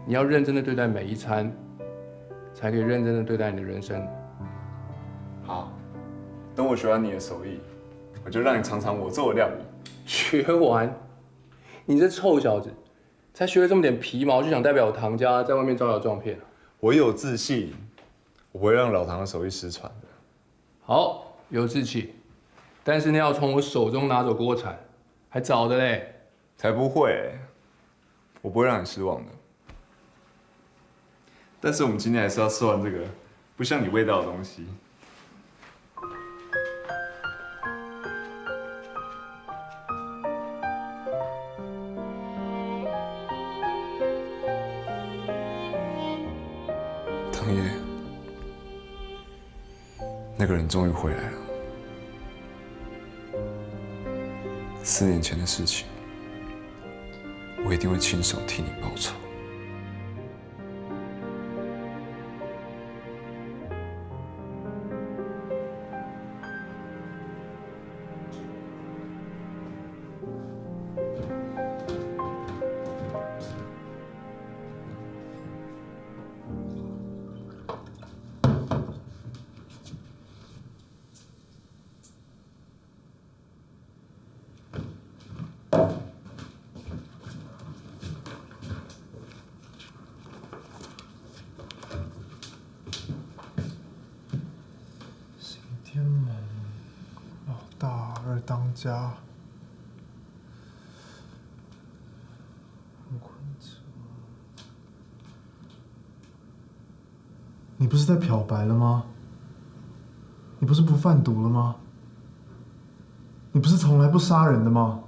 你要认真的对待每一餐，才可以认真的对待你的人生。好，等我学完你的手艺，我就让你尝尝我做的料理。学完？你这臭小子，才学了这么点皮毛，就想代表我唐家在外面招摇撞骗？我有自信，我不会让老唐的手艺失传的。好，有志气，但是你要从我手中拿走锅铲，还早的嘞。才不会，我不会让你失望的。但是我们今天还是要吃完这个不像你味道的东西。唐爷，那个人终于回来了。4年前的事情，我一定会亲手替你报仇。天猛，老大二当家，王坤哲，你不是在漂白了吗？你不是不贩毒了吗？你不是从来不杀人的吗？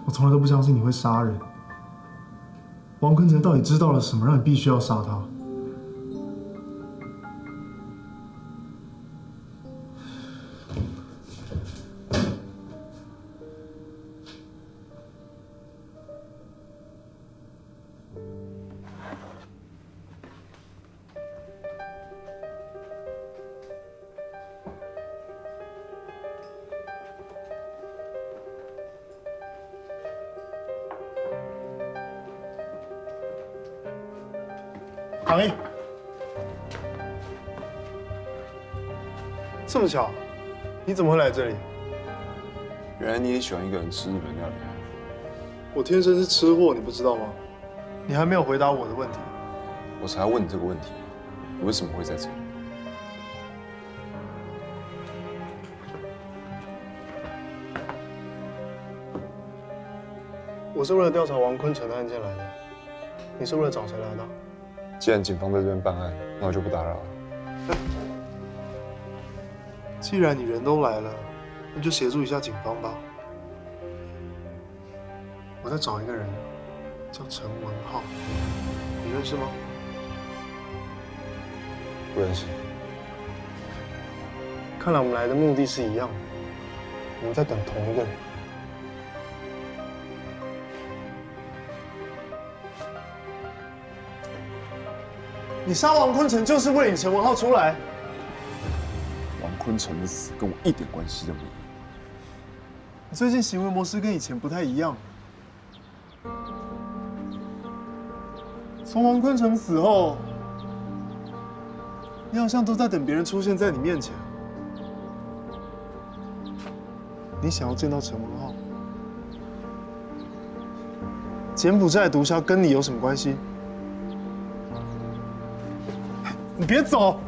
我从来都不相信你会杀人。王坤成到底知道了什么，让你必须要杀他？唐毅，这么巧，你怎么会来这里？原来你也喜欢一个人吃日本料理啊？我天生是吃货，你不知道吗？你还没有回答我的问题。我才要问你这个问题，你为什么会在这里？我是为了调查王坤成的案件来的，你是为了找谁来的？既然警方在这边办案，那我就不打扰了。既然你人都来了，那就协助一下警方吧。我在找一个人，叫陈文浩，你认识吗？不认识。看来我们来的目的是一样的，我们在等同一个人。你杀王坤成就是为了你陈文浩出来？王坤成的死跟我一点关系都没有。你最近行为模式跟以前不太一样。从王坤成死后，你好像都在等别人出现在你面前。你想要见到陈文浩？柬埔寨毒枭跟你有什么关系？你别走！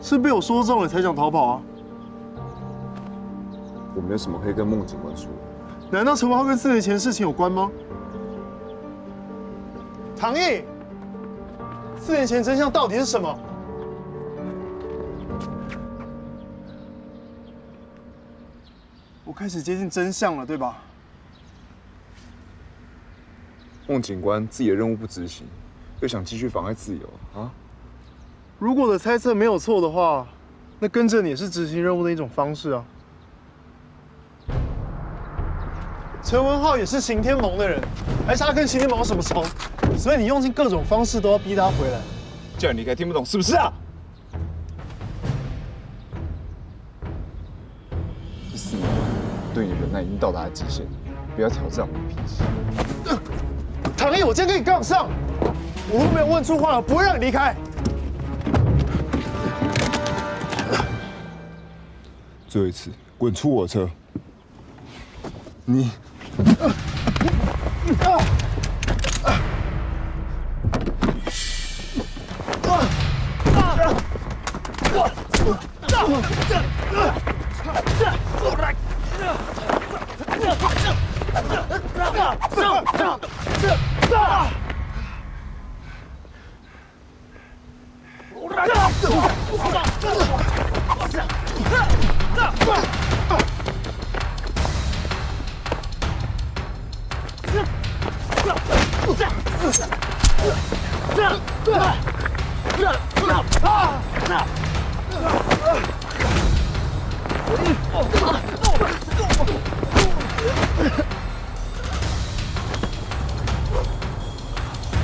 是被我说中了才想逃跑啊？我没有什么可以跟孟警官说的。难道陈文浩跟4年前的事情有关吗？唐毅，4年前真相到底是什么？我开始接近真相了，对吧？孟警官自己的任务不执行，又想继续妨碍自由啊！如果我的猜测没有错的话，那跟着你也是执行任务的一种方式啊。陈文浩也是刑天盟的人，还是他跟刑天盟有什么仇？所以你用尽各种方式都要逼他回来。叫你离开，听不懂是不是啊？这4年对你的忍耐已经到达了极限，不要挑战我的脾气。唐毅，我今天跟你杠上，我如果没有问错话，我不会让你离开。最后一次，滚出我车！你。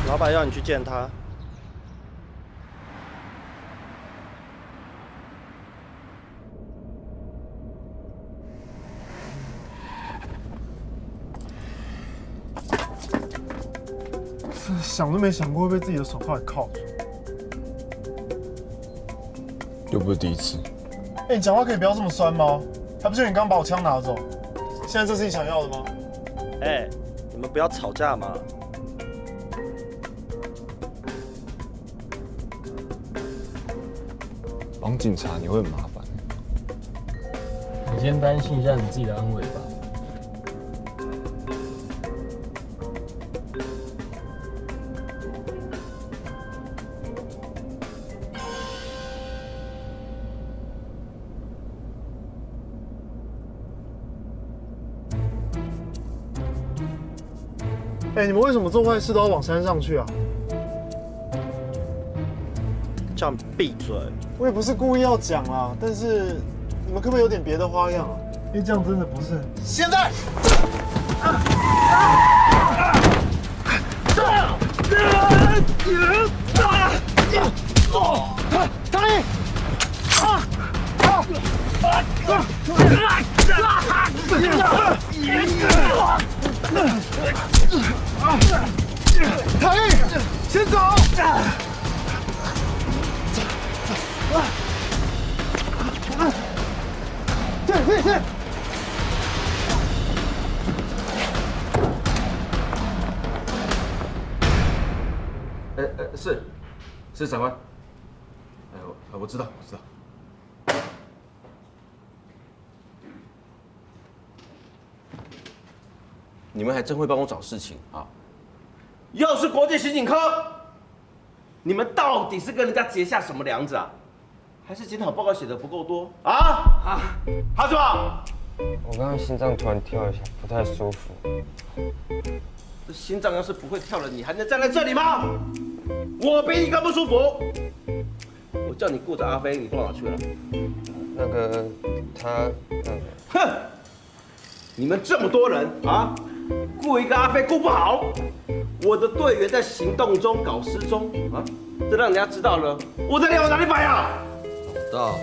老板要你去见他。想都没想过会被自己的手铐给铐住。又不是第一次。哎，你讲话可以不要这么酸吗？还不是你刚把我枪拿走，现在这是你想要的吗？哎，你们不要吵架嘛。帮警察你会很麻烦。你先担心一下你自己的安危吧。哎，你们为什么做坏事都要往山上去啊？叫你闭嘴！我也不是故意要讲啦，但是你们可不可以有点别的花样啊？因为这样真的不是。现在！唐毅！唐毅，先走！对。是长官。我知道。你们还真会帮我找事情啊！又是国际刑警科，你们到底是跟人家结下什么梁子啊？还是检讨报告写的不够多啊？哈什么？我刚刚心脏突然跳一下，不太舒服。这心脏要是不会跳了，你还能站在这里吗？我比你更不舒服。我叫你顾着阿飞，你到哪去了？那个他，哼！你们这么多人啊，顾一个阿飞顾不好，我的队员在行动中搞失踪啊，这让人家知道了，我的脸往哪里摆啊？老大，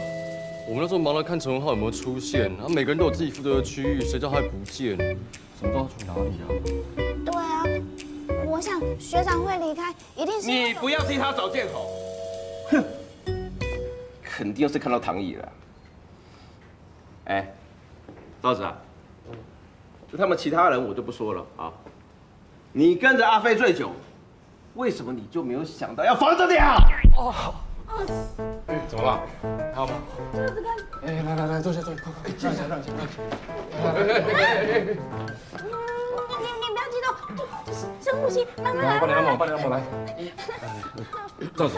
我们那时候忙着看陈文浩有没有出现，然后每个人都有自己负责的区域，谁知道他会不见？怎么知道他去哪里啊？对啊，我想学长会离开，一定是你不要替他找借口。哼，肯定是看到唐毅了。哎，刀子啊，就他们其他人我就不说了啊。你跟着阿飞最久，为什么你就没有想到要防着点啊？怎么了？还好吗？哎，来，坐下，快，让一下。你不要激动，深呼吸，慢慢来。帮你按摩，帮你按摩来。赵子，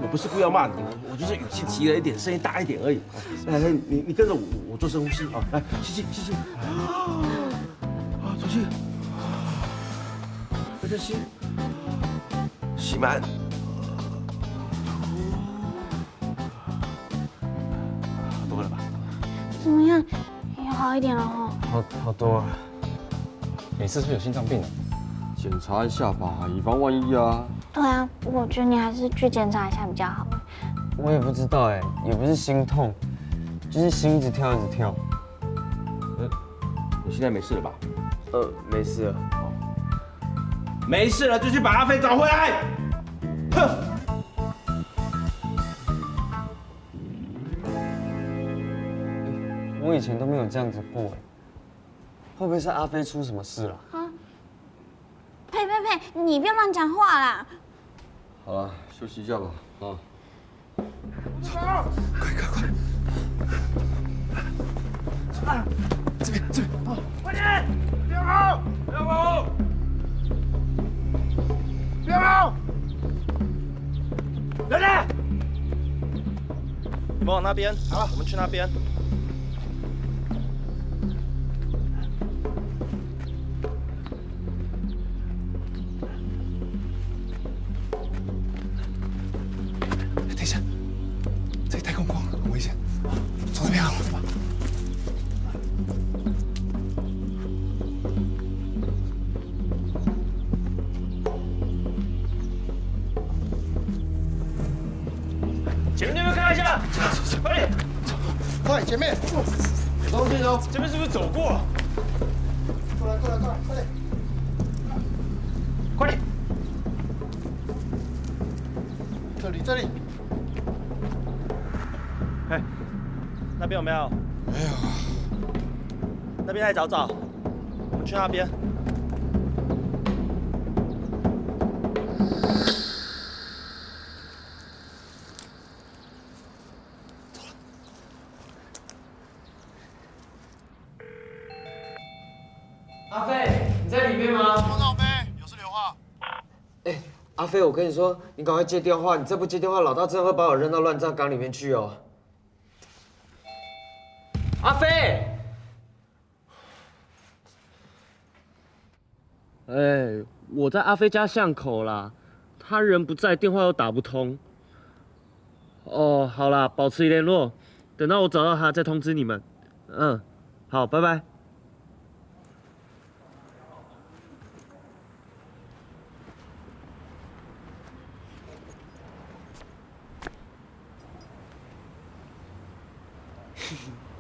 我不是故意要骂你，我就是语气提了一点，声音大一点而已。来，你跟着我做深呼吸啊！来，吸气，吐气，再吸，吸满。多了吧？怎么样？有好一点了哦。好多啊。你是不是有心脏病啊？检查一下吧，以防万一啊。对啊，我觉得你还是去检查一下比较好。我也不知道哎，也不是心痛，就是心一直跳。你现在没事了吧？没事了。没事了就去把阿飞找回来。哼！我以前都没有这样子过哎，会不会是阿飞出什么事了？啊！呸！你不要乱讲话啦！好了，休息一下吧，啊。快！这边，快点！不要跑！来人！你们往那边，好，我们去那边。等一下，这里太空旷了，很危险，从这边好了吧？前面那边看一下，快点，快前面，有东西哦。这边是不是走过了？过来，快点！快点！这里。哎，那边有没有？没有。那边再找，我们去那边。阿飞，你在里面吗？阿飞，有事留话。哎，阿飞，我跟你说，你赶快接电话，你再不接电话，老大真的会把我扔到乱葬岗里面去哦。阿飞，哎，我在阿飞家巷口啦，他人不在，电话又打不通。哦，好啦，保持联络，等到我找到他再通知你们。嗯，好，拜拜。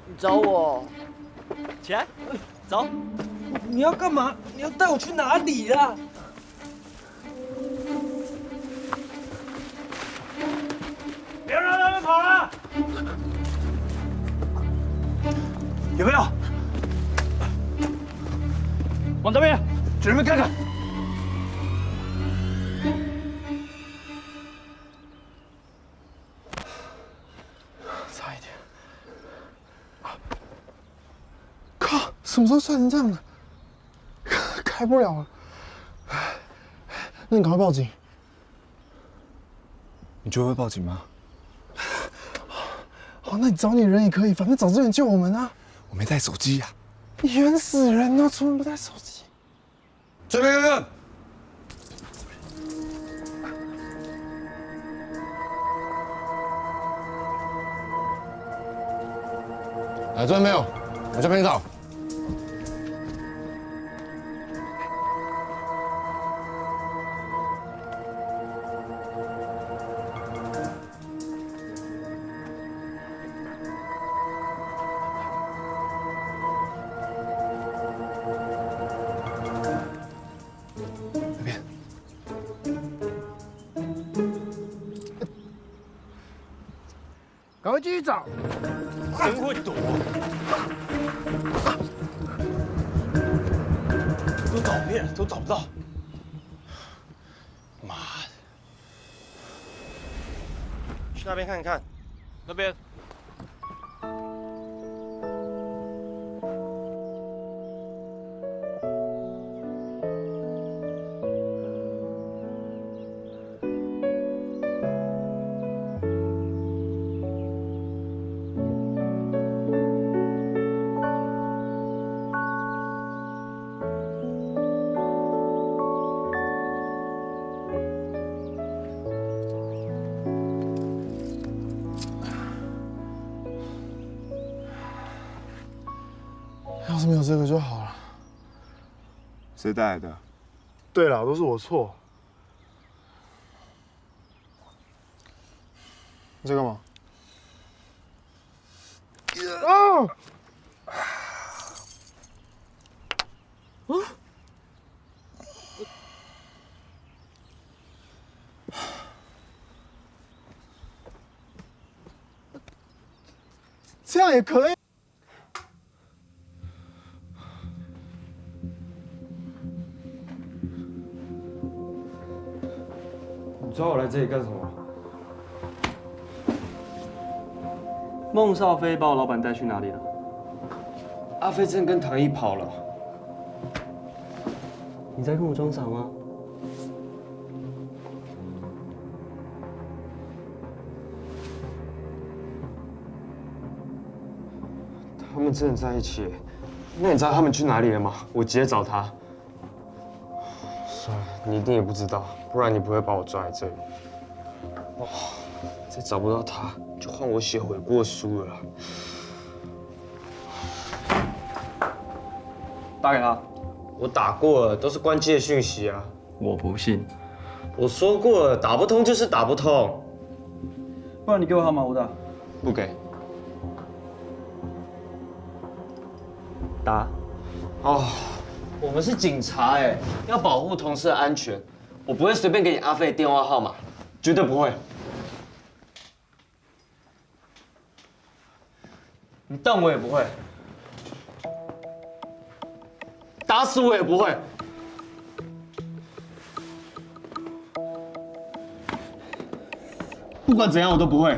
你找我？起来，走。你要干嘛？你要带我去哪里啦？别让他们跑了！有没有？往这边，去那边看看。差一点。靠！什么时候摔成这样的？开不了了。那你赶快报警。你觉得会报警吗？哦，那你找你人也可以，反正找资源救我们啊。我没带手机呀。你冤死人了，出门不带手机。这边看看。这边没有，我这边找。赶快继续找。真会躲。都找遍了，都找不到。妈的！去那边看看，那边。是没有这个就好了。谁带来的？对了，都是我错。你在干嘛？啊！这样也可以。你抓我来这里干什么？孟少飞把我老板带去哪里了？阿飞正跟唐毅跑了。你在跟我装傻吗？他们真的在一起？那你知道他们去哪里了吗？我直接找他。算了，你一定也不知道，不然你不会把我抓在这里。哦，再找不到他，就换我写悔过书了。打给他。我打过了，都是关机的讯息啊。我不信。我说过了，打不通就是打不通。不然你给我号码，我打。不给。打。哦，我们是警察哎，要保护同事的安全，我不会随便给你阿飞的电话号码，绝对不会。你瞪我也不会，打死我也不会。不管怎样，我都不会。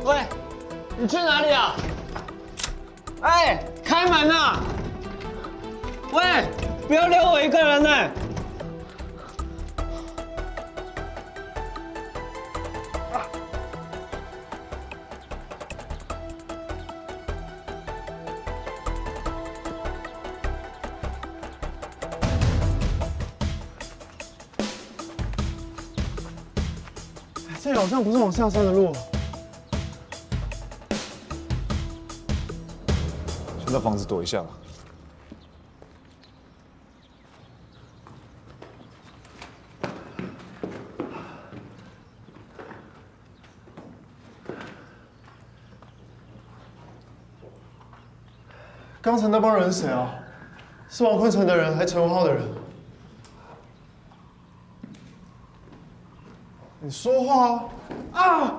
喂，你去哪里啊？哎，开门啊！喂，不要留我一个人呢。这好像不是往下山的路。先到房子躲一下吧。刚才那帮人是谁啊？是王坤城的人，还是陈文浩的人？你说话啊！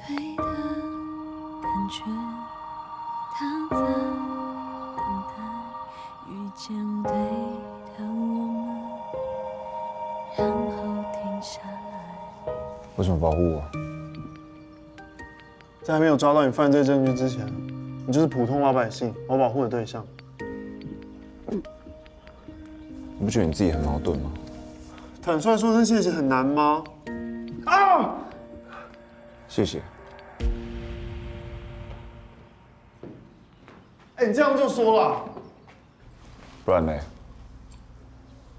对的感觉，他在等待遇见对的我们，然后停下来。为什么保护我？在还没有抓到你犯罪证据之前，你就是普通老百姓，我保护的对象。你不觉得你自己很矛盾吗？坦率说声谢谢很难吗？啊！谢谢。哎，你这样就说了，不然嘞？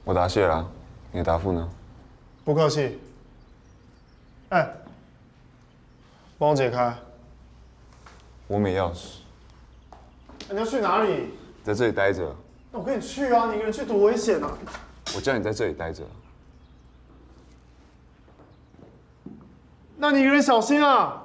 我答谢了，你的答复呢？不客气。哎，帮我解开。我没钥匙。你要去哪里？在这里待着。那我跟你去啊！你一个人去多危险啊！我叫你在这里待着。那你一个人小心啊！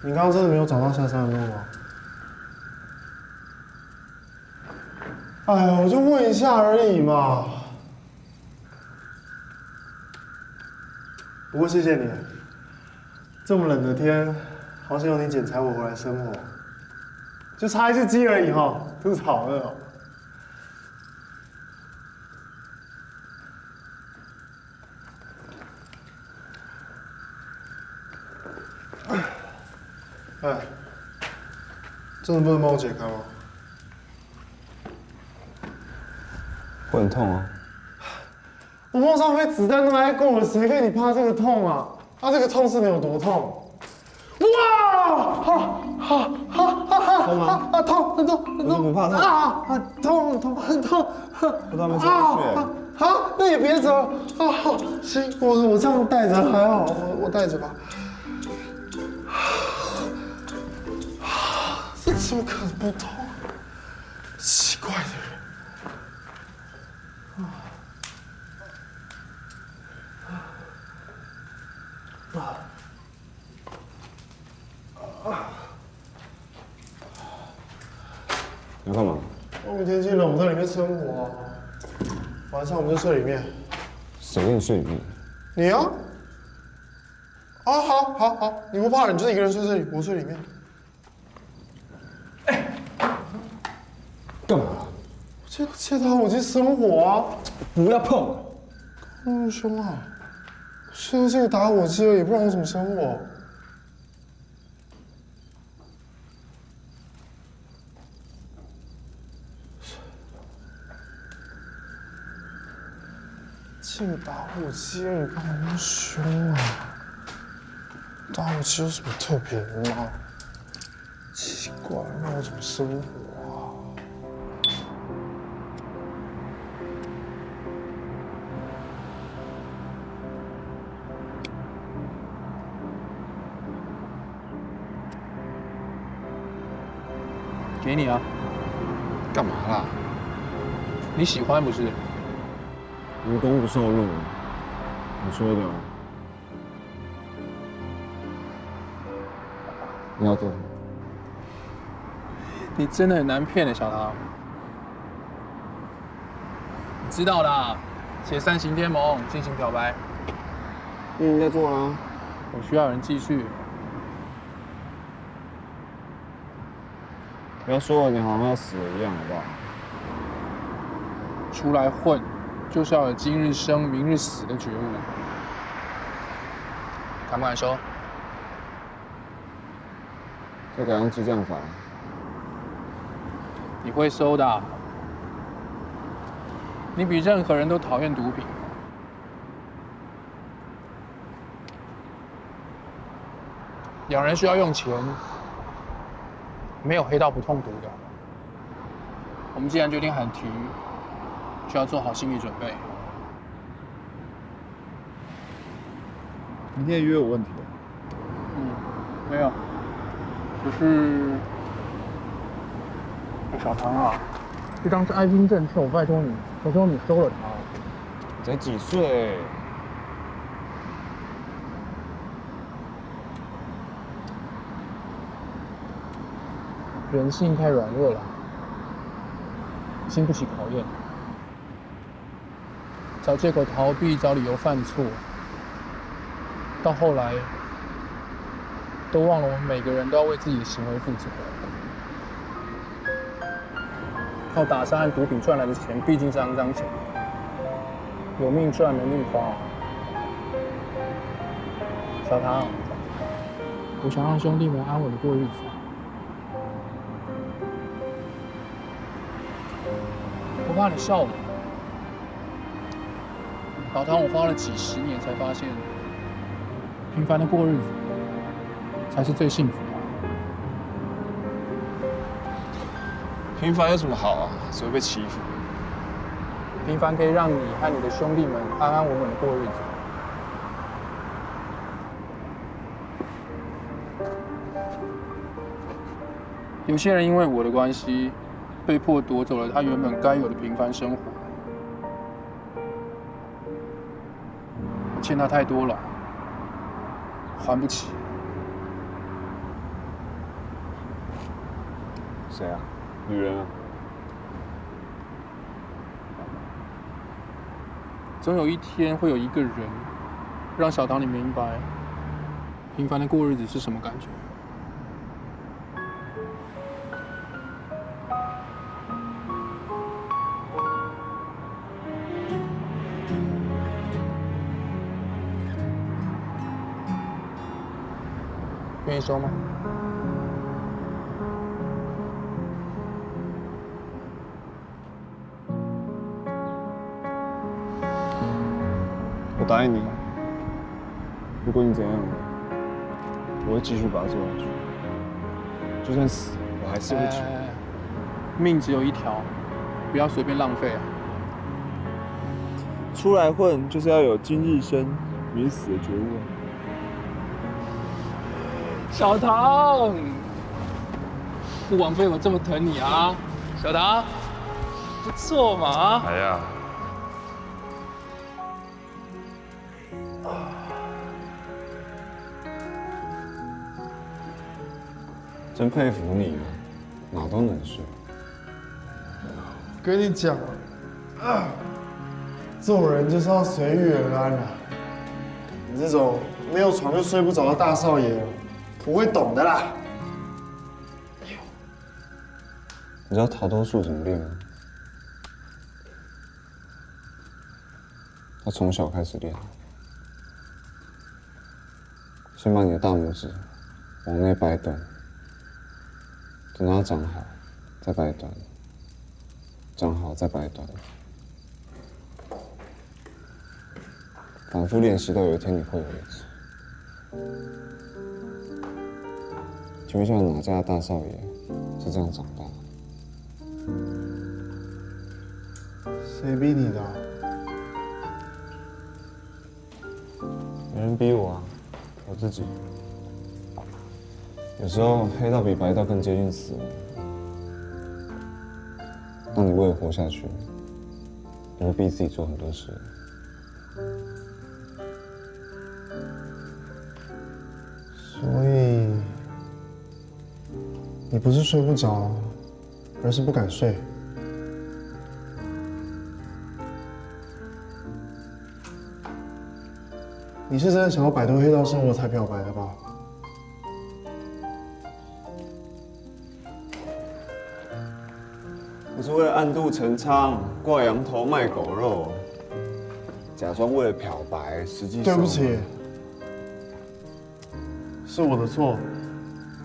你刚刚真的没有找到下山的路吗？哎呀，我就问一下而已嘛。不过谢谢你，这么冷的天，好想有你捡柴火回来生火。就差一只鸡而已哈，肚子好饿哦。哎，真的不能帮我解开吗？会很痛啊！我梦上飞子弹都来过了，谁跟你怕这个痛啊？它这个痛是能有多痛？哇！痛吗？啊，痛，很痛，很痛！我不怕痛啊！痛，很痛，很痛！我都还没出去。啊，那也别走啊！行，我这样带着还好，我带着吧。这怎么可能不痛？奇怪的人。你要干嘛？外面天气冷，我在里面生火啊。晚上我们就睡里面。谁跟你睡里面？你啊？啊，好，你不怕冷，你就一个人睡这里，我睡里面。干嘛？借打火机生火啊！不要碰！那么凶啊！现在这个打火机而已，不然我怎么生火？这个打火机而已，干嘛那么凶啊？打火机有什么特别的吗？奇怪，那我怎么生火？给你啊！干嘛啦？你喜欢不是？无功不受禄，你说的。你要做什么？你真的很难骗的，小唐。你知道的，写3行天盟进行漂白。你已经在做了。我需要人继续。不要说了，你好像要死了一样，好不好？出来混，就是要有今日生、明日死的觉悟。敢不敢收？再改用激将法。你会收的。你比任何人都讨厌毒品。养人需要用钱。没有黑道不痛毒的。我们既然决定喊停，就要做好心理准备。明天约有问题没有，只是小唐啊，这张是爱心政策，我拜托你，求求你收了它。才几岁？人性太软弱了，经不起考验。找借口逃避，找理由犯错，到后来都忘了我们每个人都要为自己的行为负责。靠打杀和毒品赚来的钱毕竟是肮脏钱，有命赚，没命花。小唐，我想让兄弟们安稳的过日子。我怕你笑我。老唐，我花了几十年才发现，平凡的过日子才是最幸福的。平凡有什么好啊？只会被欺负。平凡可以让你和你的兄弟们安安稳稳的过日子。有些人因为我的关系，被迫夺走了他原本该有的平凡生活。我欠他太多了，还不起。谁啊？女人啊？总有一天会有一个人，让小唐你明白，平凡的过日子是什么感觉。愿意收吗？我答应你，如果你怎样，我会继续把它做下去。就算死，我还是会去。命只有一条，不要随便浪费啊！出来混就是要有今日生与死的觉悟啊！小唐，不枉费我这么疼你啊！小唐，不错嘛！来呀！真佩服你啊，哪都能睡。跟你讲啊，做人就是要随遇而安啊。你这种没有床就睡不着的大少爷，不会懂的啦。你知道桃多树怎么练吗？他从小开始练，先把你的大拇指往内掰断，等它长好再掰断，长好再掰断，反复练习到有一天你会为止。请问一下，哪家的大少爷是这样长大的？谁逼你的？没人逼我啊，我自己。有时候黑道比白道更接近死亡。当你为了活下去，你会逼自己做很多事。所以，你不是睡不着，而是不敢睡。你是真的想要摆脱黑道生活才表白的吧？我是为了暗度陈仓，挂羊头卖狗肉，假装为了漂白，实际上……对不起，是我的错，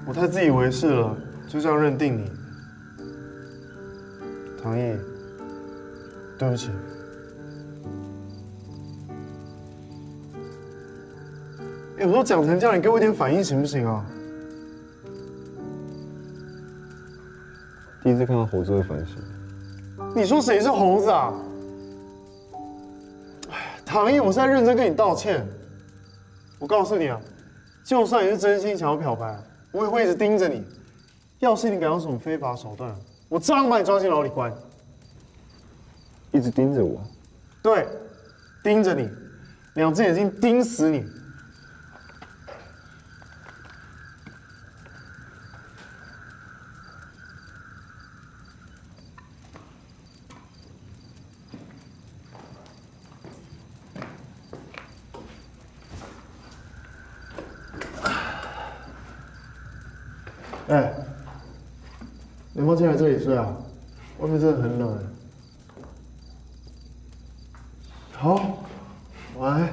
我太自以为是了，就这样认定你。唐毅，对不起。我都讲成这样，你给我一点反应行不行啊？第一次看到猴子会反省。你说谁是猴子啊？唐毅，我是在认真跟你道歉。我告诉你啊，就算你是真心想要漂白，我也会一直盯着你。要是你敢用什么非法手段，我照样把你抓进牢里关。一直盯着我？对，盯着你，两只眼睛盯死你。哎，你要不要进来这里睡啊？外面真的很冷。好。喂。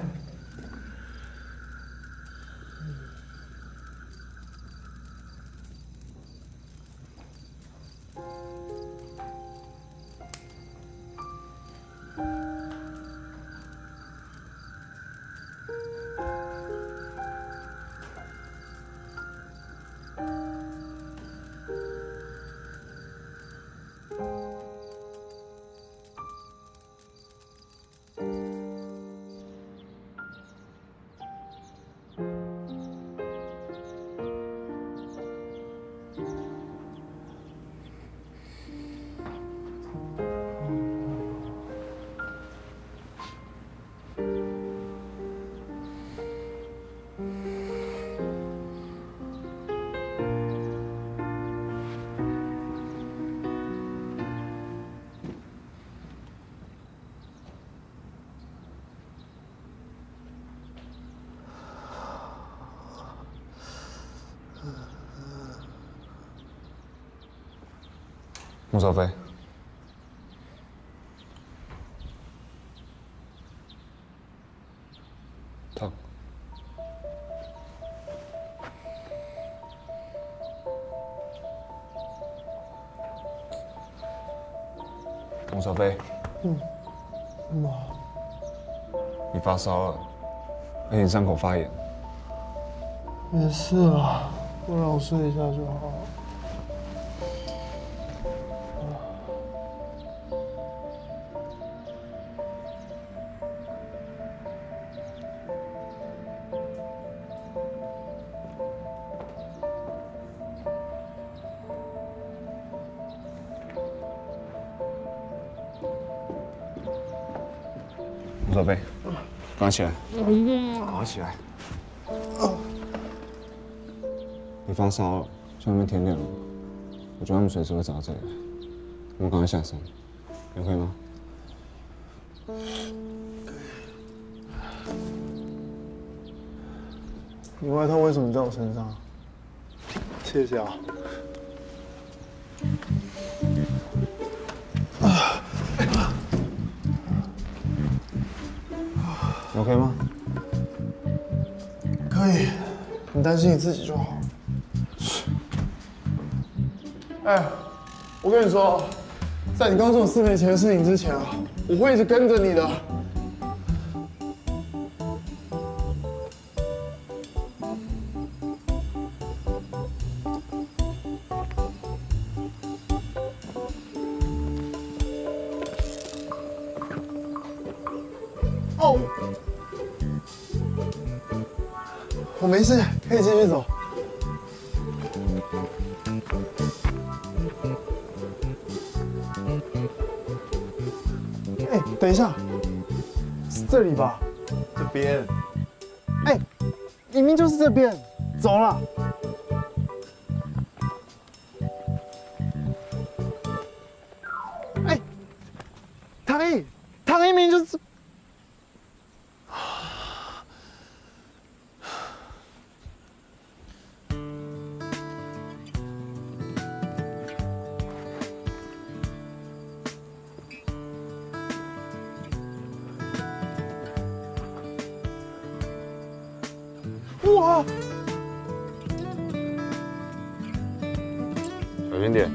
穆少飞，烫。穆少飞，妈，你发烧了，而且伤口发炎。没事啦，不让我睡一下就好了。 穆少飞，赶快起来，赶快起来！你发烧了，下面天亮了，我觉得他们随时会找到这里来，我们赶快下山，你可以吗？你外套为什么在我身上？谢谢啊。你 OK 吗？可以，你担心你自己就好。哎，我跟你说，在你告诉我4年前的事情之前啊，我会一直跟着你的。哦，我没事，可以继续走。哎，等一下，是这里吧？这边。哎，明明就是这边，走了。哎，唐毅，唐毅明明就是。 哇！小心点。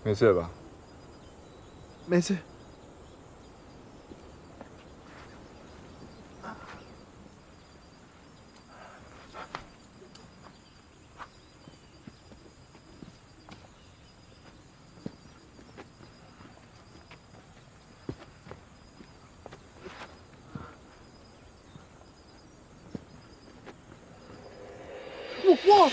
没事吧？没事。哇！